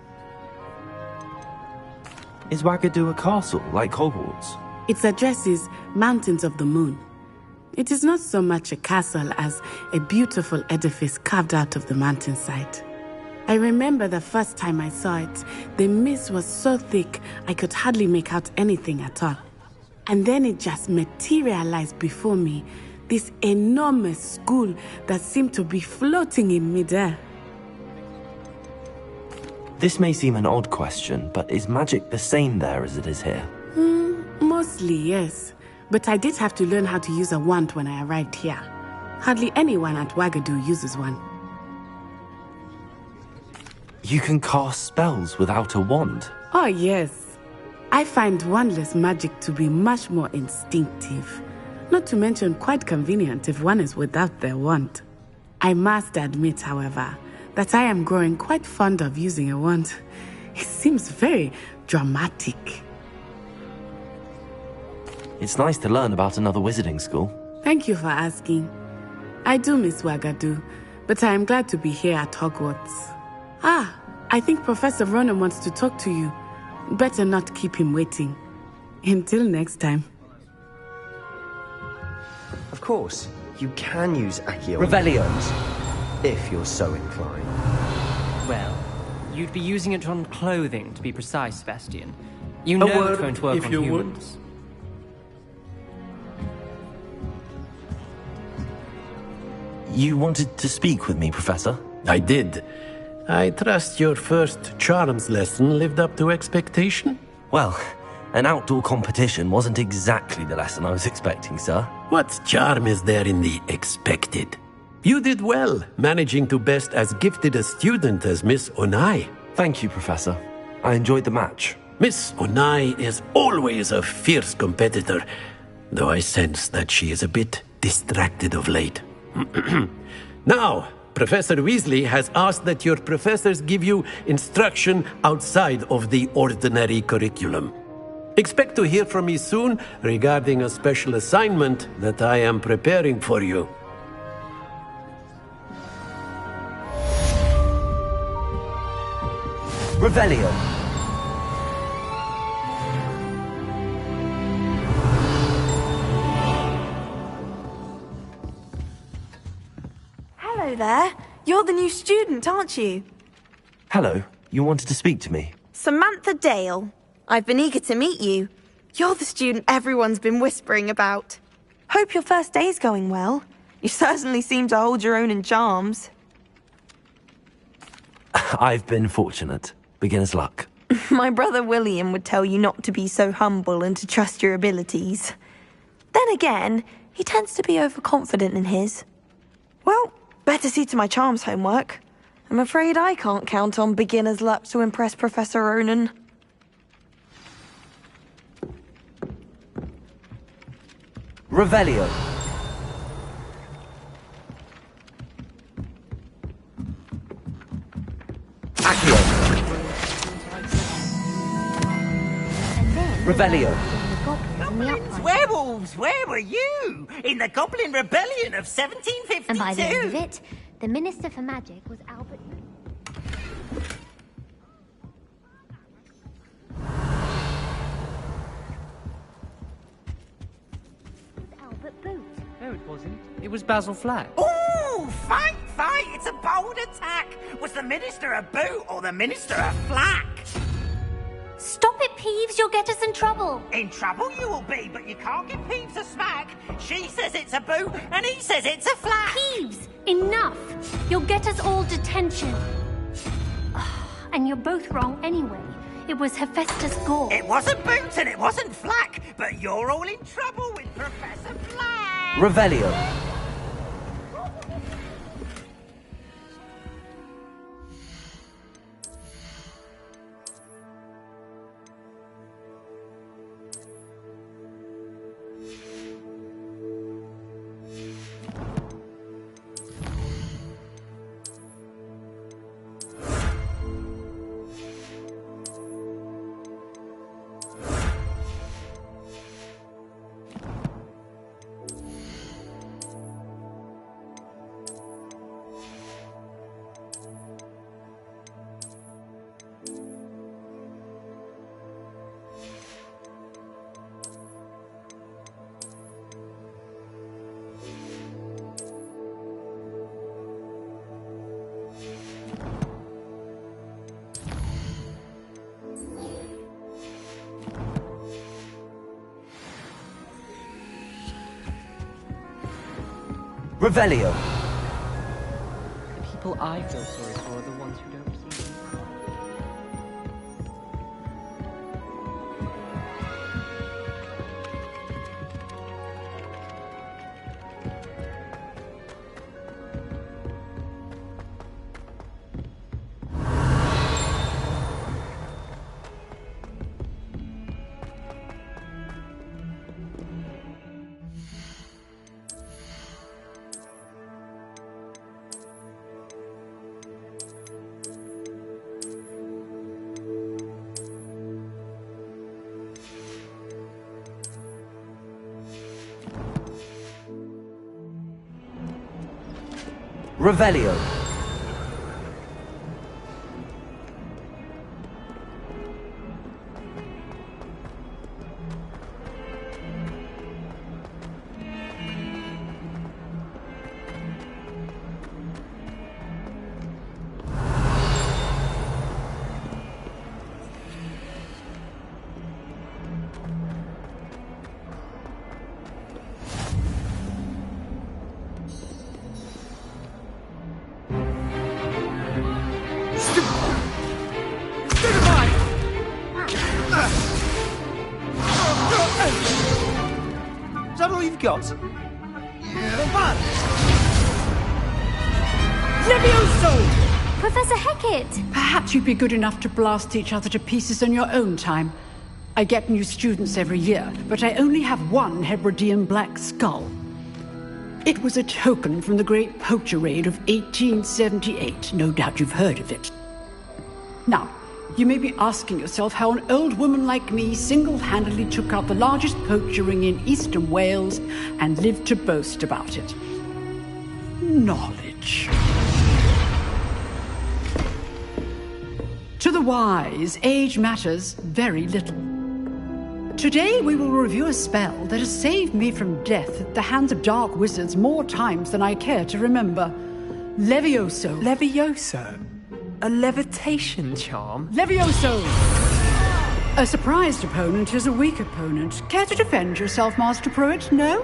Is Wagadu a castle, like Hogwarts? Its address is Mountains of the Moon. It is not so much a castle as a beautiful edifice carved out of the mountainside. I remember the first time I saw it, the mist was so thick I could hardly make out anything at all. And then it just materialized before me, this enormous school that seemed to be floating in midair. This may seem an odd question, but is magic the same there as it is here? Mostly, yes. But I did have to learn how to use a wand when I arrived here. Hardly anyone at Wagadu uses one. You can cast spells without a wand? Oh, yes. I find wandless magic to be much more instinctive. Not to mention quite convenient if one is without their wand. I must admit, however, that I am growing quite fond of using a wand. It seems very dramatic. It's nice to learn about another wizarding school. Thank you for asking. I do miss Wagadu, but I am glad to be here at Hogwarts. I think Professor Ronan wants to talk to you. Better not keep him waiting. Until next time. Of course, you can use Accio Revelio's, if you're so inclined. Well, you'd be using it on clothing, to be precise, Sebastian. You know word, it won't work if on you humans. You wanted to speak with me, Professor? I did. I trust your first charms lesson lived up to expectation? Well, an outdoor competition wasn't exactly the lesson I was expecting, sir. What charm is there in the expected? You did well, managing to best as gifted a student as Miss Onai. Thank you, Professor. I enjoyed the match. Miss Onai is always a fierce competitor, though I sense that she is a bit distracted of late. Now, Professor Weasley has asked that your professors give you instruction outside of the ordinary curriculum. Expect to hear from me soon regarding a special assignment that I am preparing for you. Revelio. Hello there. You're the new student, aren't you? Hello, you wanted to speak to me? Samantha Dale. I've been eager to meet you. You're the student everyone's been whispering about. Hope your first day's going well. You certainly seem to hold your own in charms. I've been fortunate. Beginner's luck. My brother William would tell you not to be so humble and to trust your abilities. Then again, he tends to be overconfident in his. Well, better see to my charms homework. I'm afraid I can't count on beginner's luck to impress Professor Ronan. Revelio. Accio. Revelio. Goblins, werewolves, where were you? In the Goblin Rebellion of 1752? And by the end of it, the Minister for Magic was Albert... No, it wasn't. It was Basil Flack. Ooh, fight! It's a bold attack! Was the Minister a boot or the Minister a flack? Stop it, Peeves! You'll get us in trouble! In trouble you will be, but you can't give Peeves a smack. She says it's a boot, and he says it's a flack. Peeves! Enough! You'll get us all detention. And you're both wrong anyway. It was Hephaestus Gore. It wasn't boot and it wasn't flack, but you're all in trouble with Professor Flack. Revelio. Revelio. The people I feel sorry for are the ones who don't see them. Revelio. Is that all you've got? Levioso! Professor Hecat! Perhaps you'd be good enough to blast each other to pieces in your own time. I get new students every year, but I only have one Hebridean black skull. It was a token from the Great Poacher Raid of 1878. No doubt you've heard of it. Now, you may be asking yourself how an old woman like me single-handedly took out the largest poacher ring in eastern Wales and lived to boast about it. Knowledge. To the wise, age matters very little. Today we will review a spell that has saved me from death at the hands of dark wizards more times than I care to remember. Levioso. Levioso? A levitation charm? Levioso! A surprised opponent is a weak opponent. Care to defend yourself, Master Pruitt? No?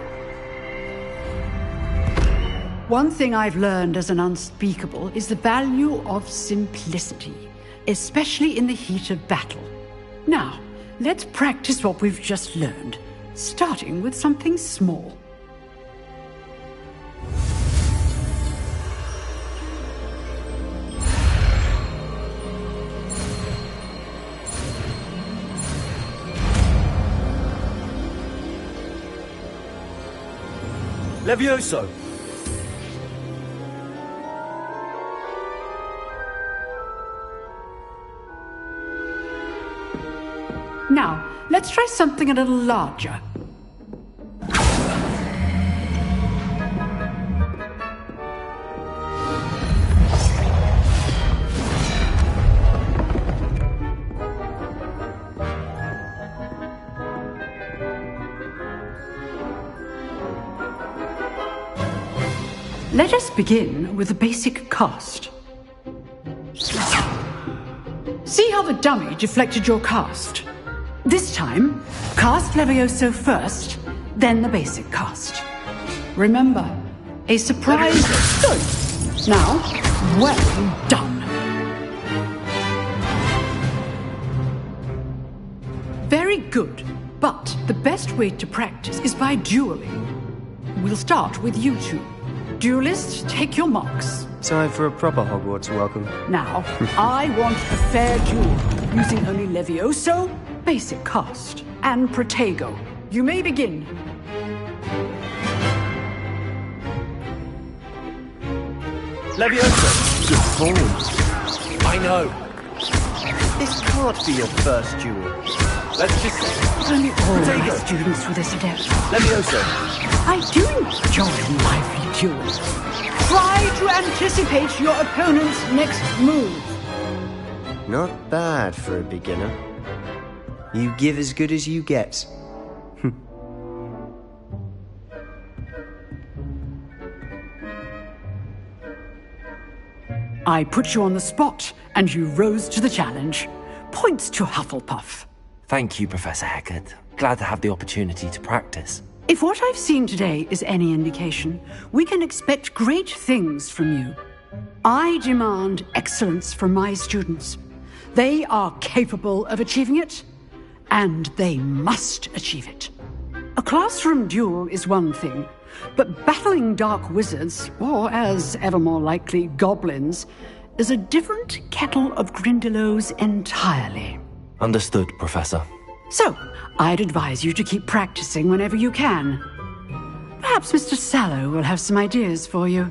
One thing I've learned as an unspeakable is the value of simplicity, especially in the heat of battle. Now, let's practice what we've just learned, starting with something small. Levioso! Now, let's try something a little larger. Let us begin with the basic cast. See how the dummy deflected your cast? This time, cast Levioso first, then the basic cast. Remember, a surprise stunt. Now, well done. Very good, but the best way to practice is by dueling. We'll start with you two. Duelists, take your marks. Time for a proper Hogwarts welcome. Now, I want a fair duel, using only Levioso, basic cast, and Protego. You may begin. Levioso! Good form. I know. This can't be your first duel. Let's just say... Only all my students with this adept. Levioso! I do enjoy lively duels. Try to anticipate your opponent's next move. Not bad for a beginner. You give as good as you get. I put you on the spot, and you rose to the challenge. Points to Hufflepuff. Thank you, Professor Hecat. Glad to have the opportunity to practice. If what I've seen today is any indication, we can expect great things from you. I demand excellence from my students. They are capable of achieving it, and they must achieve it. A classroom duel is one thing, but battling dark wizards, or as ever more likely, goblins, is a different kettle of Grindylows entirely. Understood, Professor. So, I'd advise you to keep practicing whenever you can. Perhaps Mr. Sallow will have some ideas for you.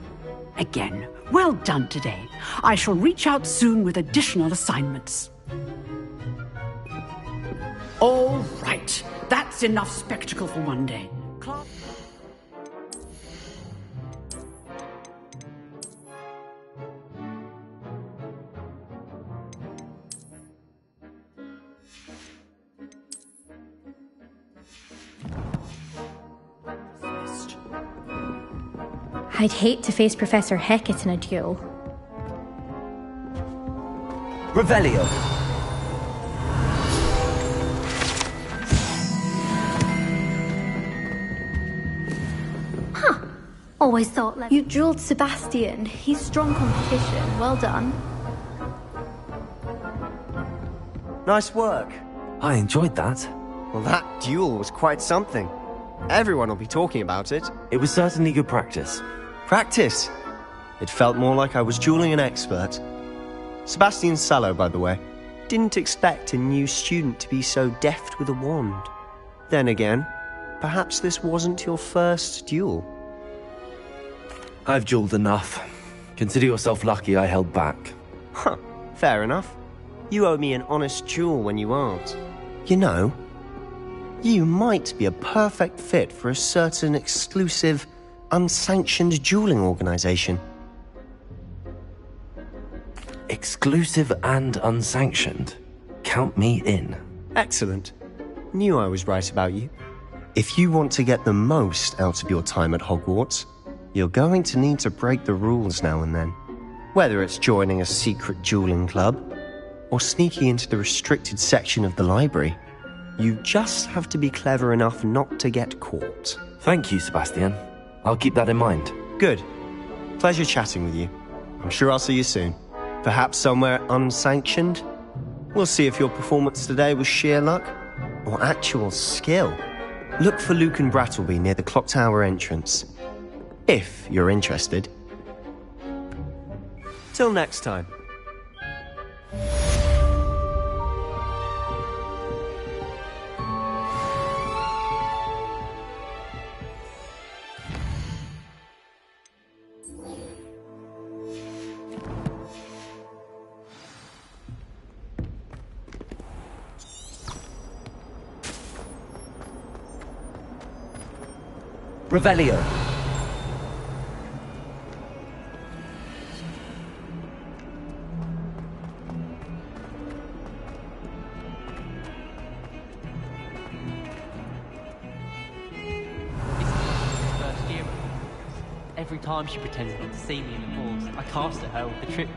Again, well done today. I shall reach out soon with additional assignments. All right, that's enough spectacle for one day. I'd hate to face Professor Hecat in a duel. Revelio. Always thought like... You dueled Sebastian. He's strong competition. Well done. Nice work. I enjoyed that. Well, that duel was quite something. Everyone will be talking about it. It was certainly good practice. Practice? It felt more like I was dueling an expert. Sebastian Sallow, by the way. Didn't expect a new student to be so deft with a wand. Then again, perhaps this wasn't your first duel. I've dueled enough. Consider yourself lucky I held back. Huh, fair enough. You owe me an honest duel when you aren't. You know, you might be a perfect fit for a certain exclusive, unsanctioned dueling organization. Exclusive and unsanctioned? Count me in. Excellent. Knew I was right about you. If you want to get the most out of your time at Hogwarts, you're going to need to break the rules now and then. Whether it's joining a secret dueling club, or sneaking into the restricted section of the library, you just have to be clever enough not to get caught. Thank you, Sebastian. I'll keep that in mind. Good. Pleasure chatting with you. I'm sure I'll see you soon. Perhaps somewhere unsanctioned? We'll see if your performance today was sheer luck, or actual skill. Look for Luke and Brattleby near the clock tower entrance. If you're interested. Till next time. Revelio. Every time she pretended not to see me in the halls, I cast at her with the trick.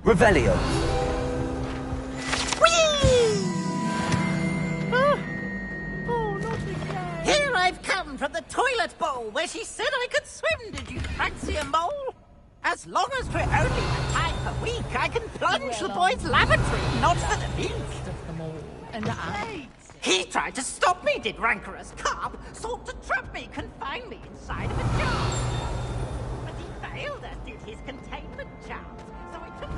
Revelio. Here I've come from the toilet bowl where she said I could swim. Did you fancy a mole? As long as we're only the time per week, I can plunge the boy's lavatory, not for the least of them all. And he tried to stop me, did rancorous carp, sought to trap me, confine me inside of a jar. But he failed, as did his containment charms, so I took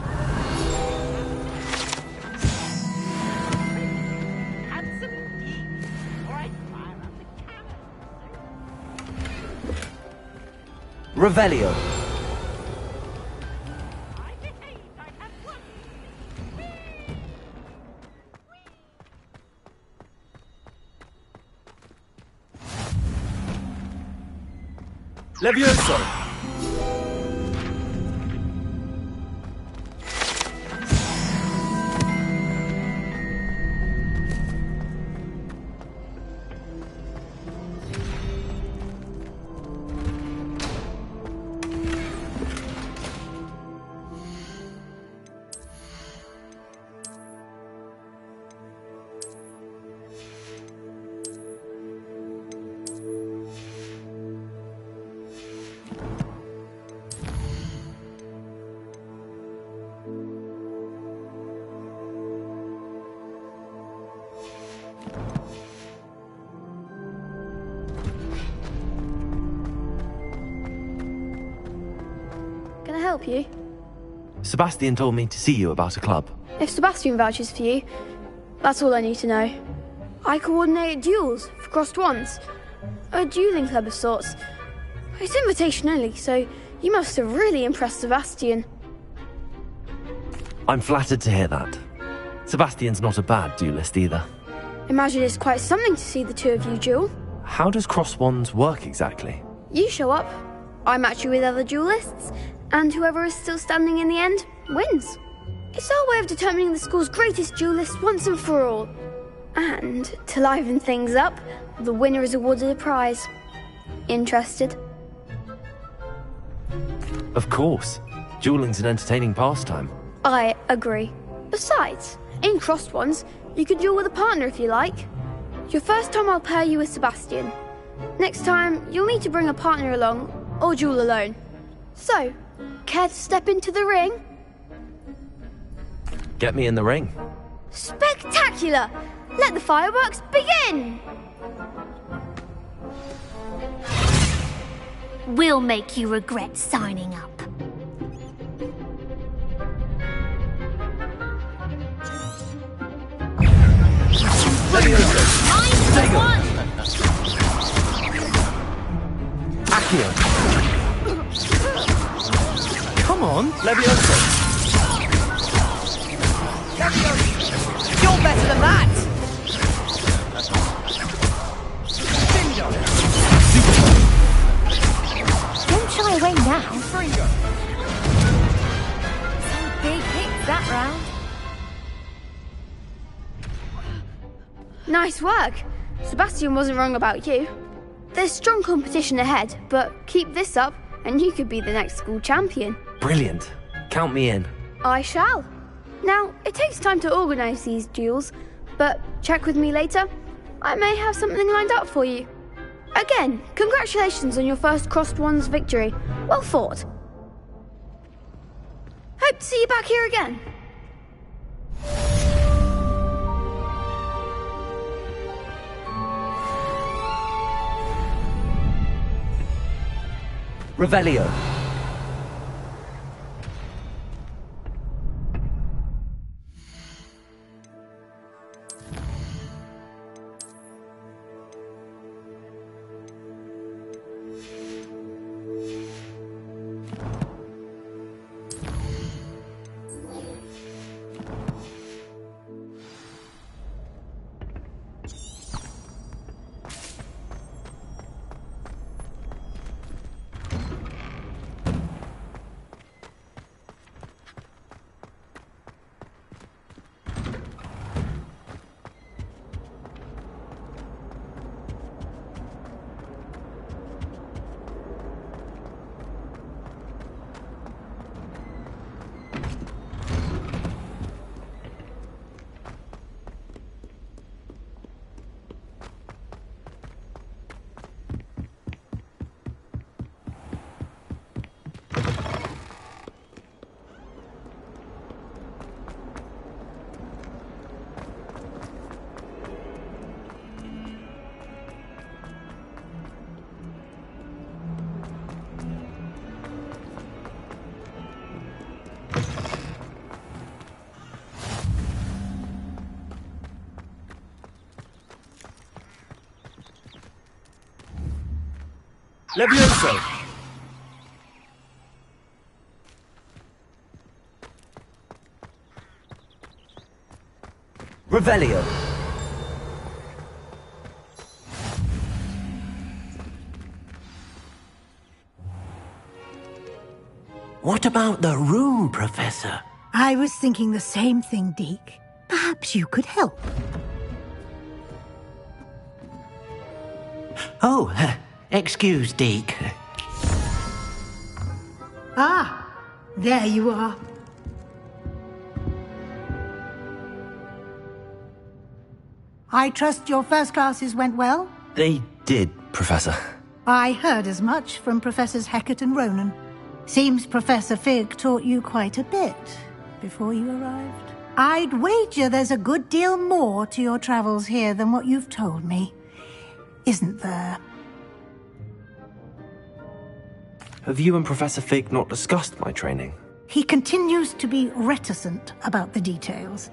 handsome indeed, before I fire up the cannon. Revelio. Levioso! Can I help you? Sebastian told me to see you about a club. If Sebastian vouches for you, that's all I need to know. I coordinate duels for crossed wands. A dueling club of sorts. It's invitation only, so you must have really impressed Sebastian. I'm flattered to hear that. Sebastian's not a bad duelist either. Imagine it's quite something to see the two of you duel. How does cross wands work exactly? You show up, I match you with other duelists, and whoever is still standing in the end wins. It's our way of determining the school's greatest duelist once and for all. And to liven things up, the winner is awarded a prize. Interested? Of course. Dueling's an entertaining pastime. I agree. Besides, in crossed ones, you can duel with a partner if you like. Your first time I'll pair you with Sebastian. Next time, you'll need to bring a partner along, or duel alone. So, care to step into the ring? Get me in the ring. Spectacular! Let the fireworks begin! We'll make you regret signing up. Accio! Come on, Leviosa! You're better than that! Don't shy away now. Some big hits that round. Nice work. Sebastian wasn't wrong about you. There's strong competition ahead, but keep this up and you could be the next school champion. Brilliant. Count me in. I shall. Now, it takes time to organise these duels, but check with me later. I may have something lined up for you. Again, congratulations on your first crossed wands victory. Well fought. Hope to see you back here again. Revelio. Levioso! Revelio. What about the room, Professor? I was thinking the same thing, Deke. Perhaps you could help. Oh, excuse, Deke. Ah, there you are. I trust your first classes went well? They did, Professor. I heard as much from Professors Hecat and Ronan. Seems Professor Fig taught you quite a bit before you arrived. I'd wager there's a good deal more to your travels here than what you've told me. Isn't there? Have you and Professor Fig not discussed my training? he continues to be reticent about the details,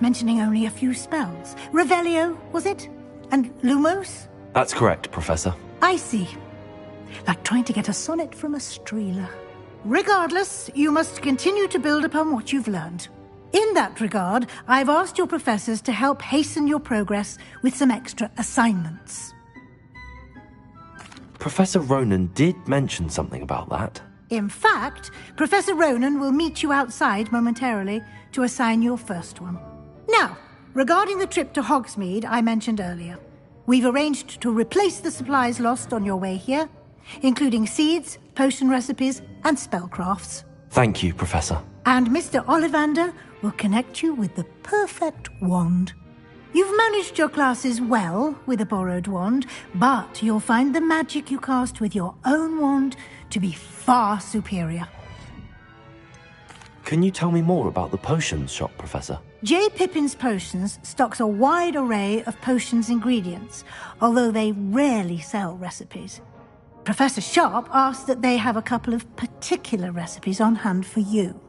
mentioning only a few spells. Revelio, was it? And Lumos? That's correct, Professor. I see. Like trying to get a sonnet from a streeler. Regardless, you must continue to build upon what you've learned. In that regard, I've asked your professors to help hasten your progress with some extra assignments. Professor Ronan did mention something about that. In fact, Professor Ronan will meet you outside momentarily to assign your first one. Now, regarding the trip to Hogsmeade I mentioned earlier, we've arranged to replace the supplies lost on your way here, including seeds, potion recipes, and spellcrafts. Thank you, Professor. And Mr. Ollivander will connect you with the perfect wand. You've managed your classes well with a borrowed wand, but you'll find the magic you cast with your own wand to be far superior. Can you tell me more about the potions shop, Professor? J. Pippin's Potions stocks a wide array of potions ingredients, although they rarely sell recipes. Professor Sharp asked that they have a couple of particular recipes on hand for you.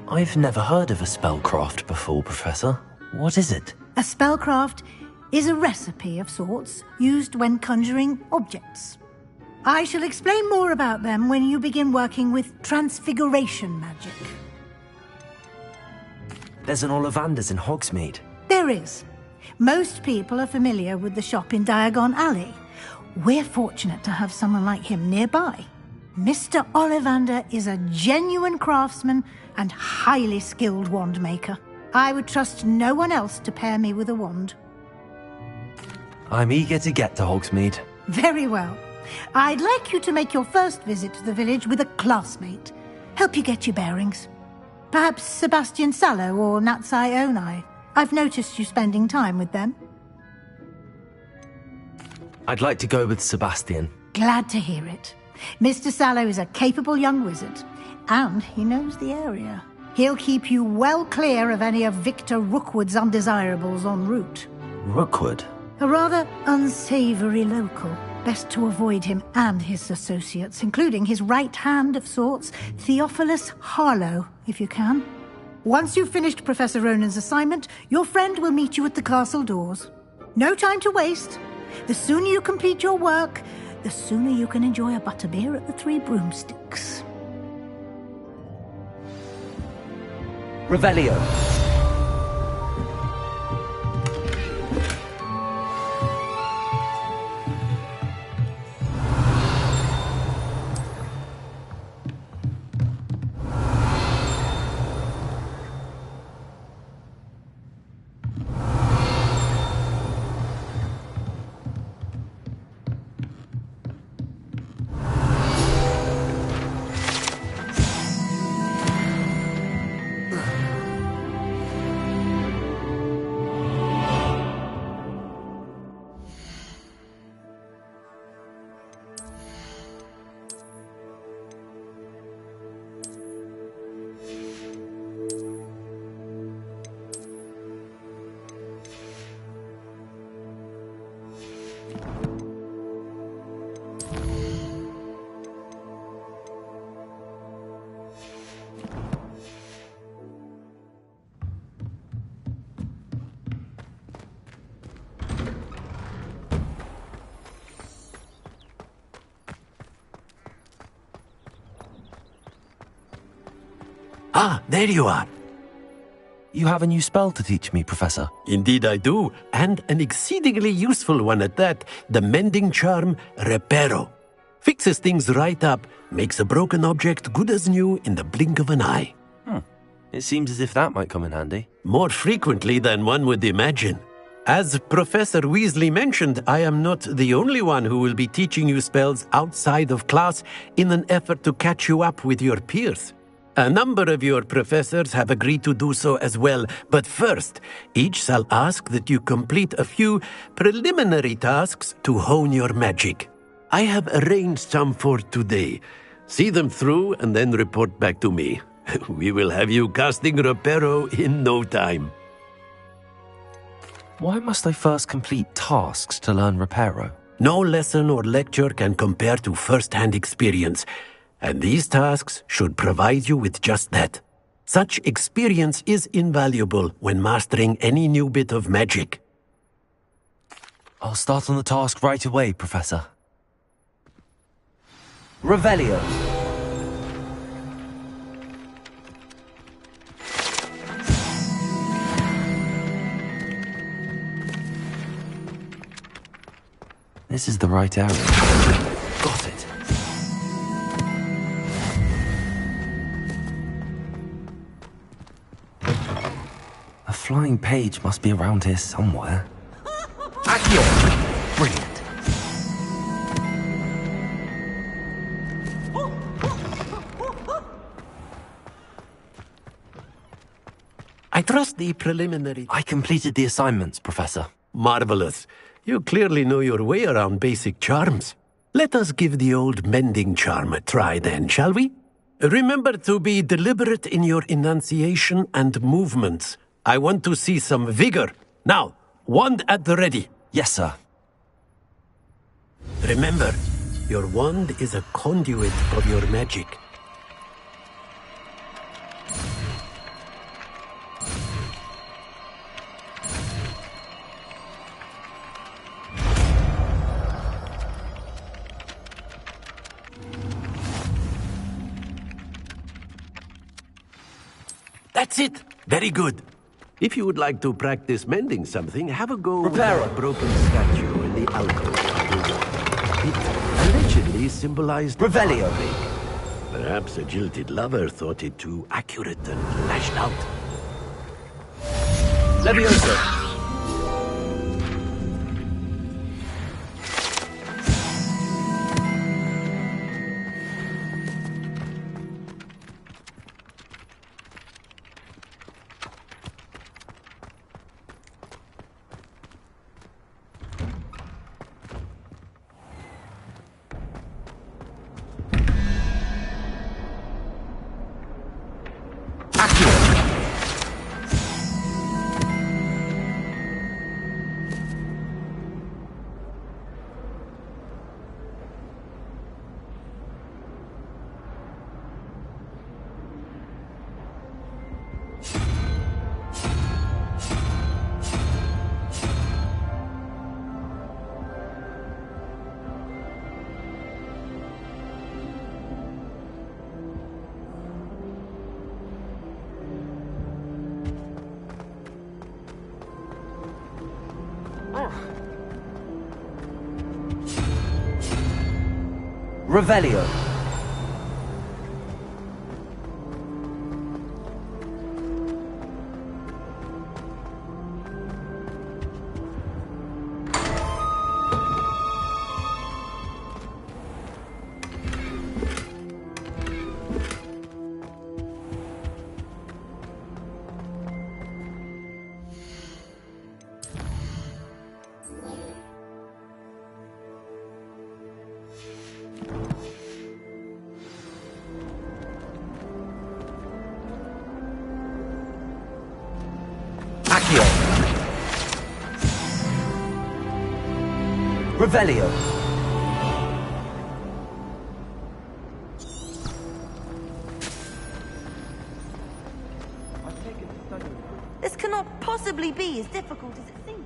I've never heard of a spellcraft before, Professor. What is it? A spellcraft is a recipe of sorts used when conjuring objects. I shall explain more about them when you begin working with transfiguration magic. There's an Ollivander's in Hogsmeade. There is. Most people are familiar with the shop in Diagon Alley. We're fortunate to have someone like him nearby. Mr. Ollivander is a genuine craftsman and highly skilled wand maker. I would trust no one else to pair me with a wand. I'm eager to get to Hogsmeade. Very well. I'd like you to make your first visit to the village with a classmate. Help you get your bearings. Perhaps Sebastian Sallow or Natsai Onai. I've noticed you spending time with them. I'd like to go with Sebastian. Glad to hear it. Mr. Sallow is a capable young wizard, and he knows the area. He'll keep you well clear of any of Victor Rookwood's undesirables en route. Rookwood? A rather unsavory local. Best to avoid him and his associates, including his right hand of sorts, Theophilus Harlow, if you can. Once you've finished Professor Ronan's assignment, your friend will meet you at the castle doors. No time to waste. The sooner you complete your work, the sooner you can enjoy a butterbeer at the Three Broomsticks. Revelio. Ah, there you are. You have a new spell to teach me, Professor. Indeed I do, and an exceedingly useful one at that. The mending charm, Reparo. Fixes things right up, makes a broken object good as new in the blink of an eye. It seems as if that might come in handy. More frequently than one would imagine. As Professor Weasley mentioned, I am not the only one who will be teaching you spells outside of class in an effort to catch you up with your peers. A number of your professors have agreed to do so as well, but first, each shall ask that you complete a few preliminary tasks to hone your magic. I have arranged some for today. See them through and then report back to me. We will have you casting Reparo in no time. Why must I first complete tasks to learn Reparo? No lesson or lecture can compare to first-hand experience. And these tasks should provide you with just that. Such experience is invaluable when mastering any new bit of magic. I'll start on the task right away, Professor. Revelio. This is the right area. Got it. A flying page must be around here somewhere. Accio! Brilliant. I trust the preliminary... I completed the assignments, Professor. Marvelous. You clearly know your way around basic charms. Let us give the old mending charm a try then, shall we? Remember to be deliberate in your enunciation and movements. I want to see some vigor. Now, wand at the ready. Yes, sir. Remember, your wand is a conduit of your magic. That's it! Very good. If you would like to practice mending something, have a go with a broken statue in the alcove. It allegedly symbolized Revelio. Perhaps a jilted lover thought it too accurate and lashed out. Leviosa. Revelio. Revelio. This cannot possibly be as difficult as it seems.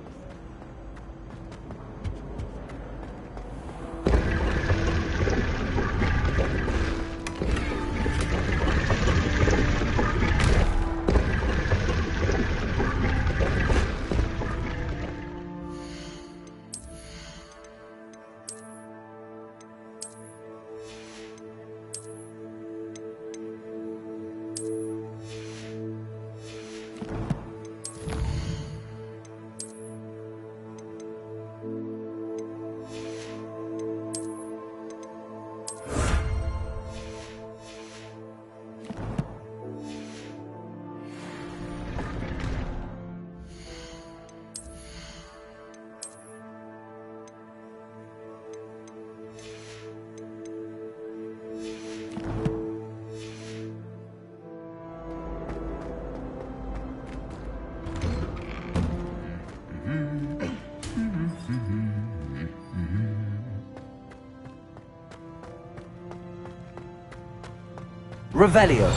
Revelio.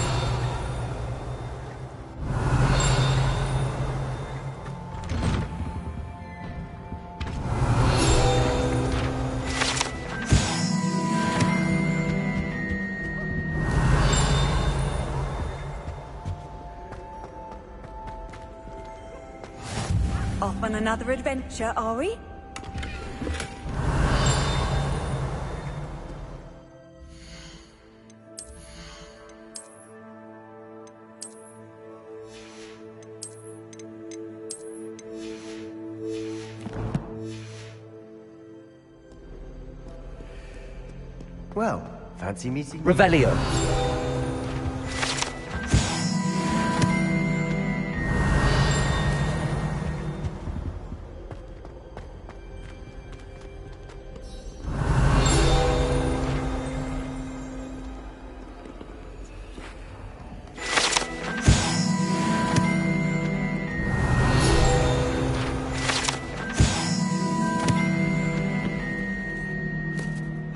Off on another adventure, are we? Well, fancy meeting you? Revelio.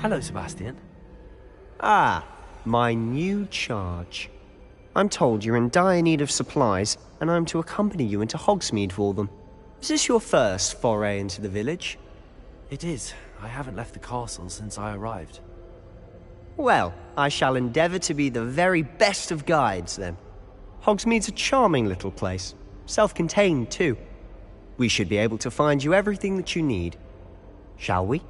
Hello, Sebastian. Ah, my new charge. I'm told you're in dire need of supplies, and I'm to accompany you into Hogsmeade for them. Is this your first foray into the village? It is. I haven't left the castle since I arrived. Well, I shall endeavour to be the very best of guides, then. Hogsmeade's a charming little place. Self-contained, too. We should be able to find you everything that you need. Shall we?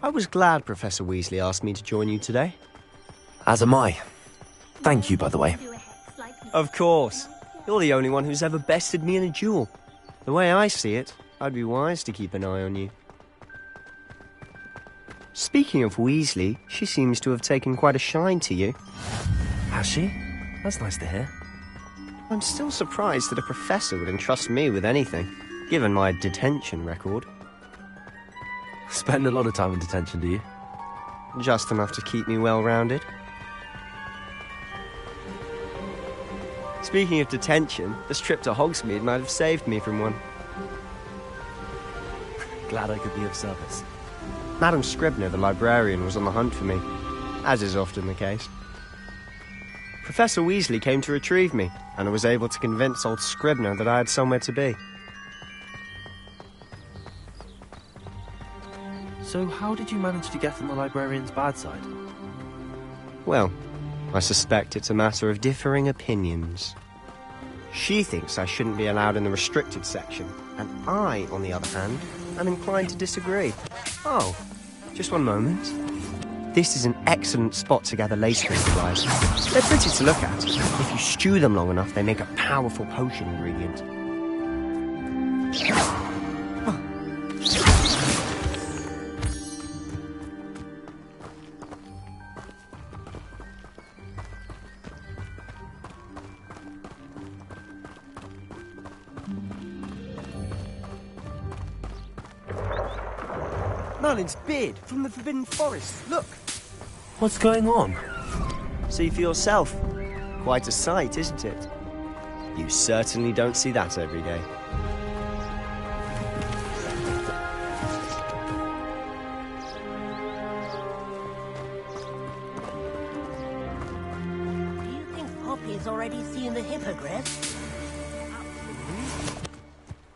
I was glad Professor Weasley asked me to join you today. As am I. Thank you, by the way. Of course. You're the only one who's ever bested me in a duel. The way I see it, I'd be wise to keep an eye on you. Speaking of Weasley, she seems to have taken quite a shine to you. Has she? That's nice to hear. I'm still surprised that a professor would entrust me with anything, given my detention record. Spend a lot of time in detention, do you? Just enough to keep me well-rounded. Speaking of detention, this trip to Hogsmeade might have saved me from one. Glad I could be of service. Madam Scribner, the librarian, was on the hunt for me, as is often the case. Professor Weasley came to retrieve me, and I was able to convince old Scribner that I had somewhere to be. So how did you manage to get on the librarian's bad side? Well, I suspect it's a matter of differing opinions. She thinks I shouldn't be allowed in the restricted section, and I, on the other hand, am inclined to disagree. Oh, just one moment. This is an excellent spot to gather lacewing supplies. They're pretty to look at. If you stew them long enough, they make a powerful potion ingredient. Merlin's beard from the Forbidden Forest. Look! What's going on? See for yourself. Quite a sight, isn't it? You certainly don't see that every day. Do you think Poppy's already seen the hippogriff?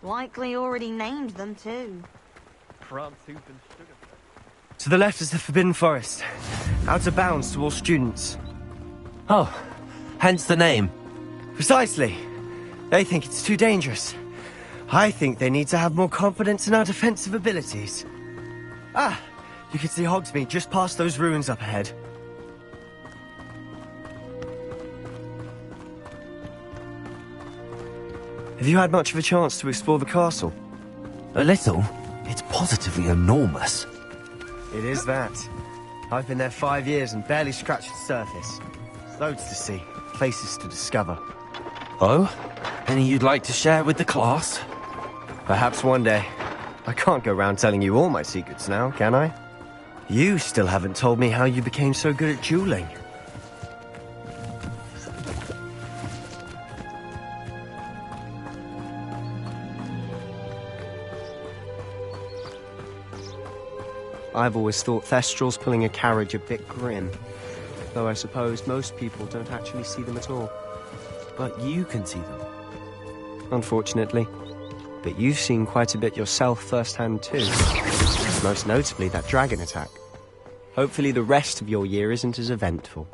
Likely already named them too. To the left is the Forbidden Forest. Out of bounds to all students. Oh, hence the name. Precisely. They think it's too dangerous. I think they need to have more confidence in our defensive abilities. Ah, you can see Hogsmeade just past those ruins up ahead. Have you had much of a chance to explore the castle? A little. It's positively enormous. It is that. I've been there 5 years and barely scratched the surface. Loads to see, places to discover. Oh? Any you'd like to share with the class? Perhaps one day. I can't go around telling you all my secrets now, can I? You still haven't told me how you became so good at dueling. I've always thought Thestrals pulling a carriage a bit grim, though I suppose most people don't actually see them at all. But you can see them. Unfortunately. But you've seen quite a bit yourself firsthand too. Most notably that dragon attack. Hopefully the rest of your year isn't as eventful.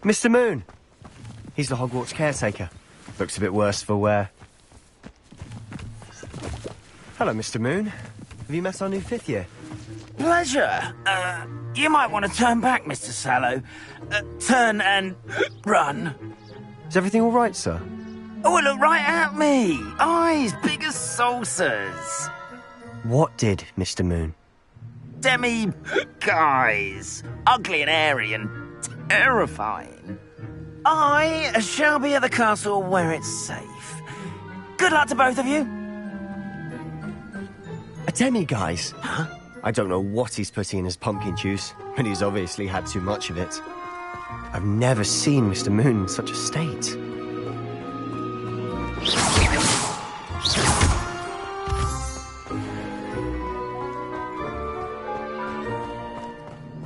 Mr. Moon! He's the Hogwarts caretaker. Looks a bit worse for wear. Hello, Mr. Moon. Have you met our new 5th year? Pleasure. You might want to turn back, Mr. Sallow. Turn and run. Is everything all right, sir? Oh, look right at me. Eyes big as saucers. What did, Mr. Moon? Guys. Ugly and airy and terrifying. I shall be at the castle where it's safe. Good luck to both of you. A demi-guise? Huh? I don't know what he's putting in his pumpkin juice, but he's obviously had too much of it. I've never seen Mr. Moon in such a state.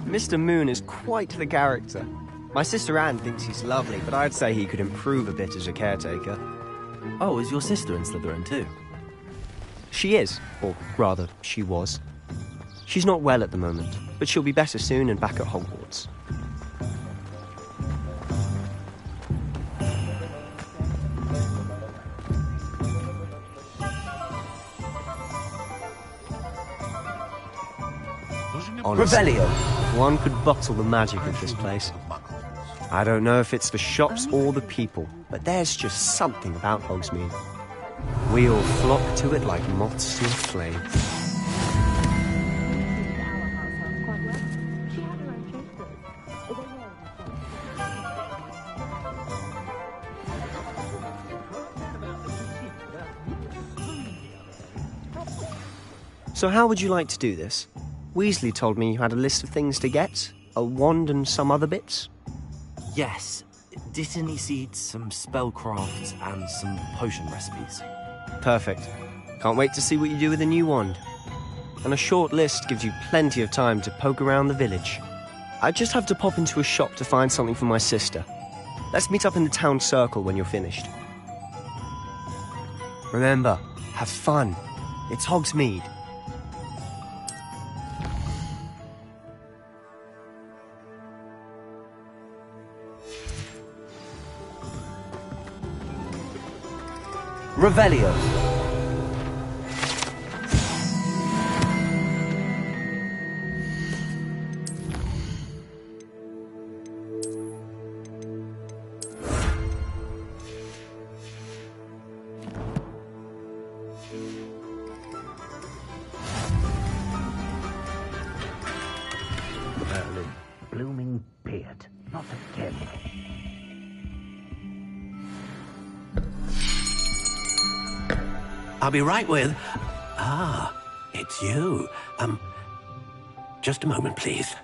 Mr. Moon is quite the character. My sister Anne thinks he's lovely, but I'd say he could improve a bit as a caretaker. Oh, is your sister in Slytherin too? She is, or rather, she was. She's not well at the moment, but she'll be better soon and back at Hogwarts. Honestly, Revelio! One could bottle the magic of this place. I don't know if it's the shops or the people, but there's just something about Hogsmeade. We all flock to it like moths to a flame. So how would you like to do this? Weasley told me you had a list of things to get, a wand and some other bits. Yes. Didn't he seed some spellcrafts and some potion recipes? Perfect. Can't wait to see what you do with the new wand. And a short list gives you plenty of time to poke around the village. I just have to pop into a shop to find something for my sister. Let's meet up in the town circle when you're finished. Remember, have fun. It's Hogsmeade. Revelio. Blooming beard. Not again. I'll be right with... it's you. Just a moment, please.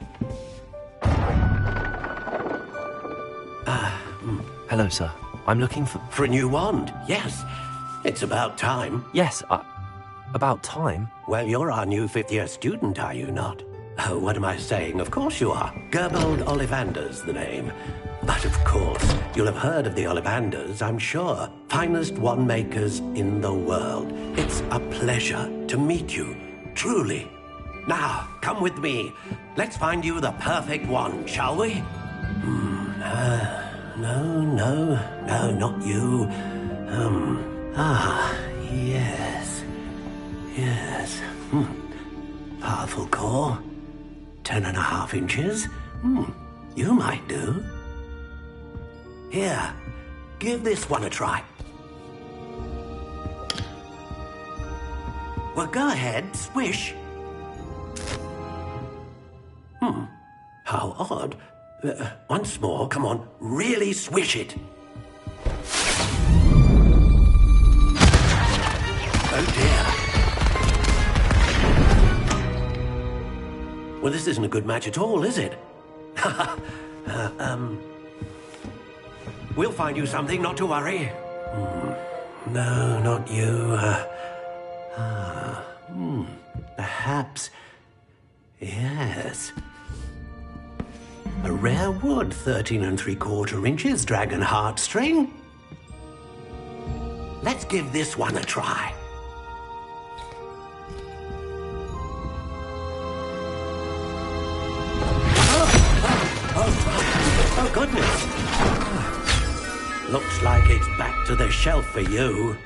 Hello, sir. I'm looking for... For a new wand, yes. It's about time. Yes, about time? Well, you're our new 5th year student, are you not? Oh, what am I saying? Of course you are. Gerbold Ollivander's the name. But of course, you'll have heard of the Ollivanders, I'm sure. Finest wand makers in the world. It's a pleasure to meet you, truly. Now, come with me. Let's find you the perfect wand, shall we? No, not you. Yes. Powerful core. 10.5 inches. You might do. Here, give this one a try. Well, go ahead, swish. How odd. Once more, come on, really swish it. Oh dear. Well, this isn't a good match at all, is it? We'll find you something, not to worry. No, not you. Perhaps. Yes. A rare wood, 13 3/4 inches, dragon heartstring. Let's give this one a try. Oh, goodness. Looks like it's back to the shelf for you.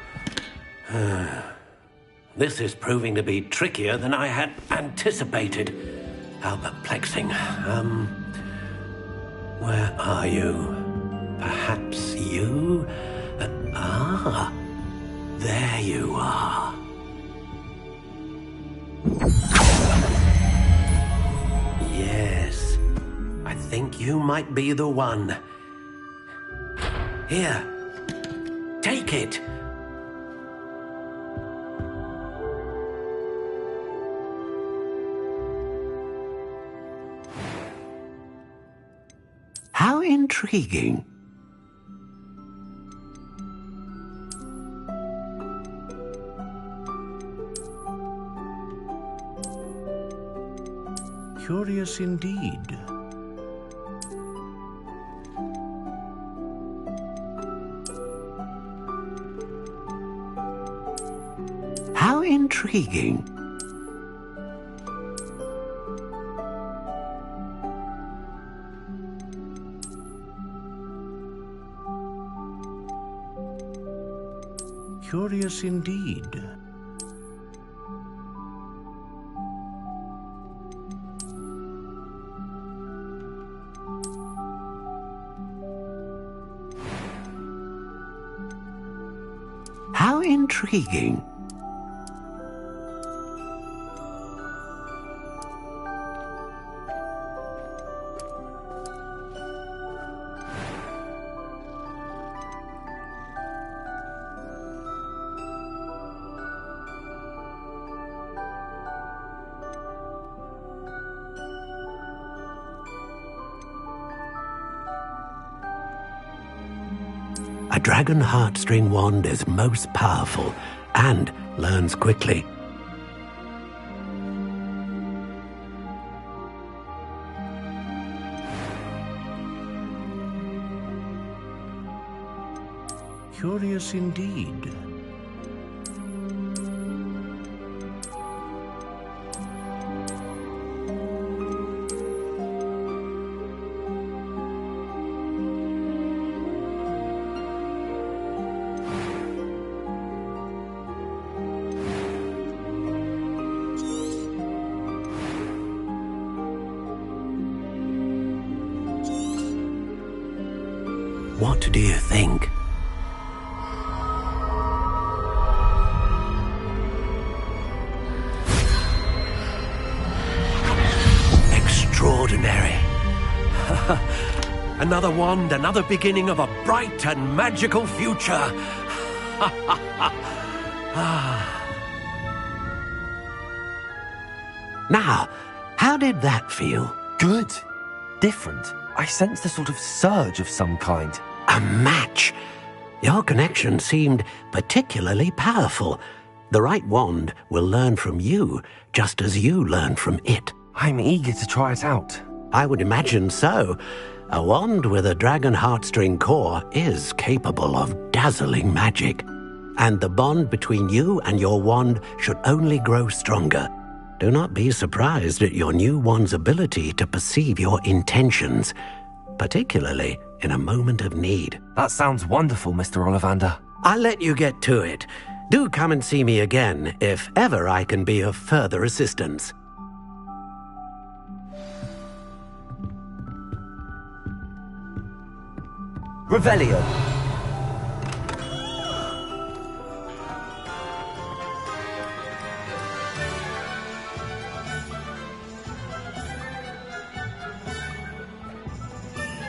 This is proving to be trickier than I had anticipated. How perplexing. Where are you? Perhaps you? There you are. Yes, I think you might be the one. Here, take it. How intriguing. Curious indeed. How intriguing. Curious indeed. How intriguing. A dragon heartstring wand is most powerful and learns quickly. Curious indeed. What do you think? Extraordinary. Another wand, another beginning of a bright and magical future. Now, how did that feel? Good. Different. I sensed a sort of surge of some kind. A match. Your connection seemed particularly powerful. The right wand will learn from you, just as you learn from it. I'm eager to try it out. I would imagine so. A wand with a dragon heartstring core is capable of dazzling magic. And the bond between you and your wand should only grow stronger. Do not be surprised at your new wand's ability to perceive your intentions, particularly in a moment of need. That sounds wonderful, Mr. Ollivander. I'll let you get to it. Do come and see me again if ever I can be of further assistance. Revelio.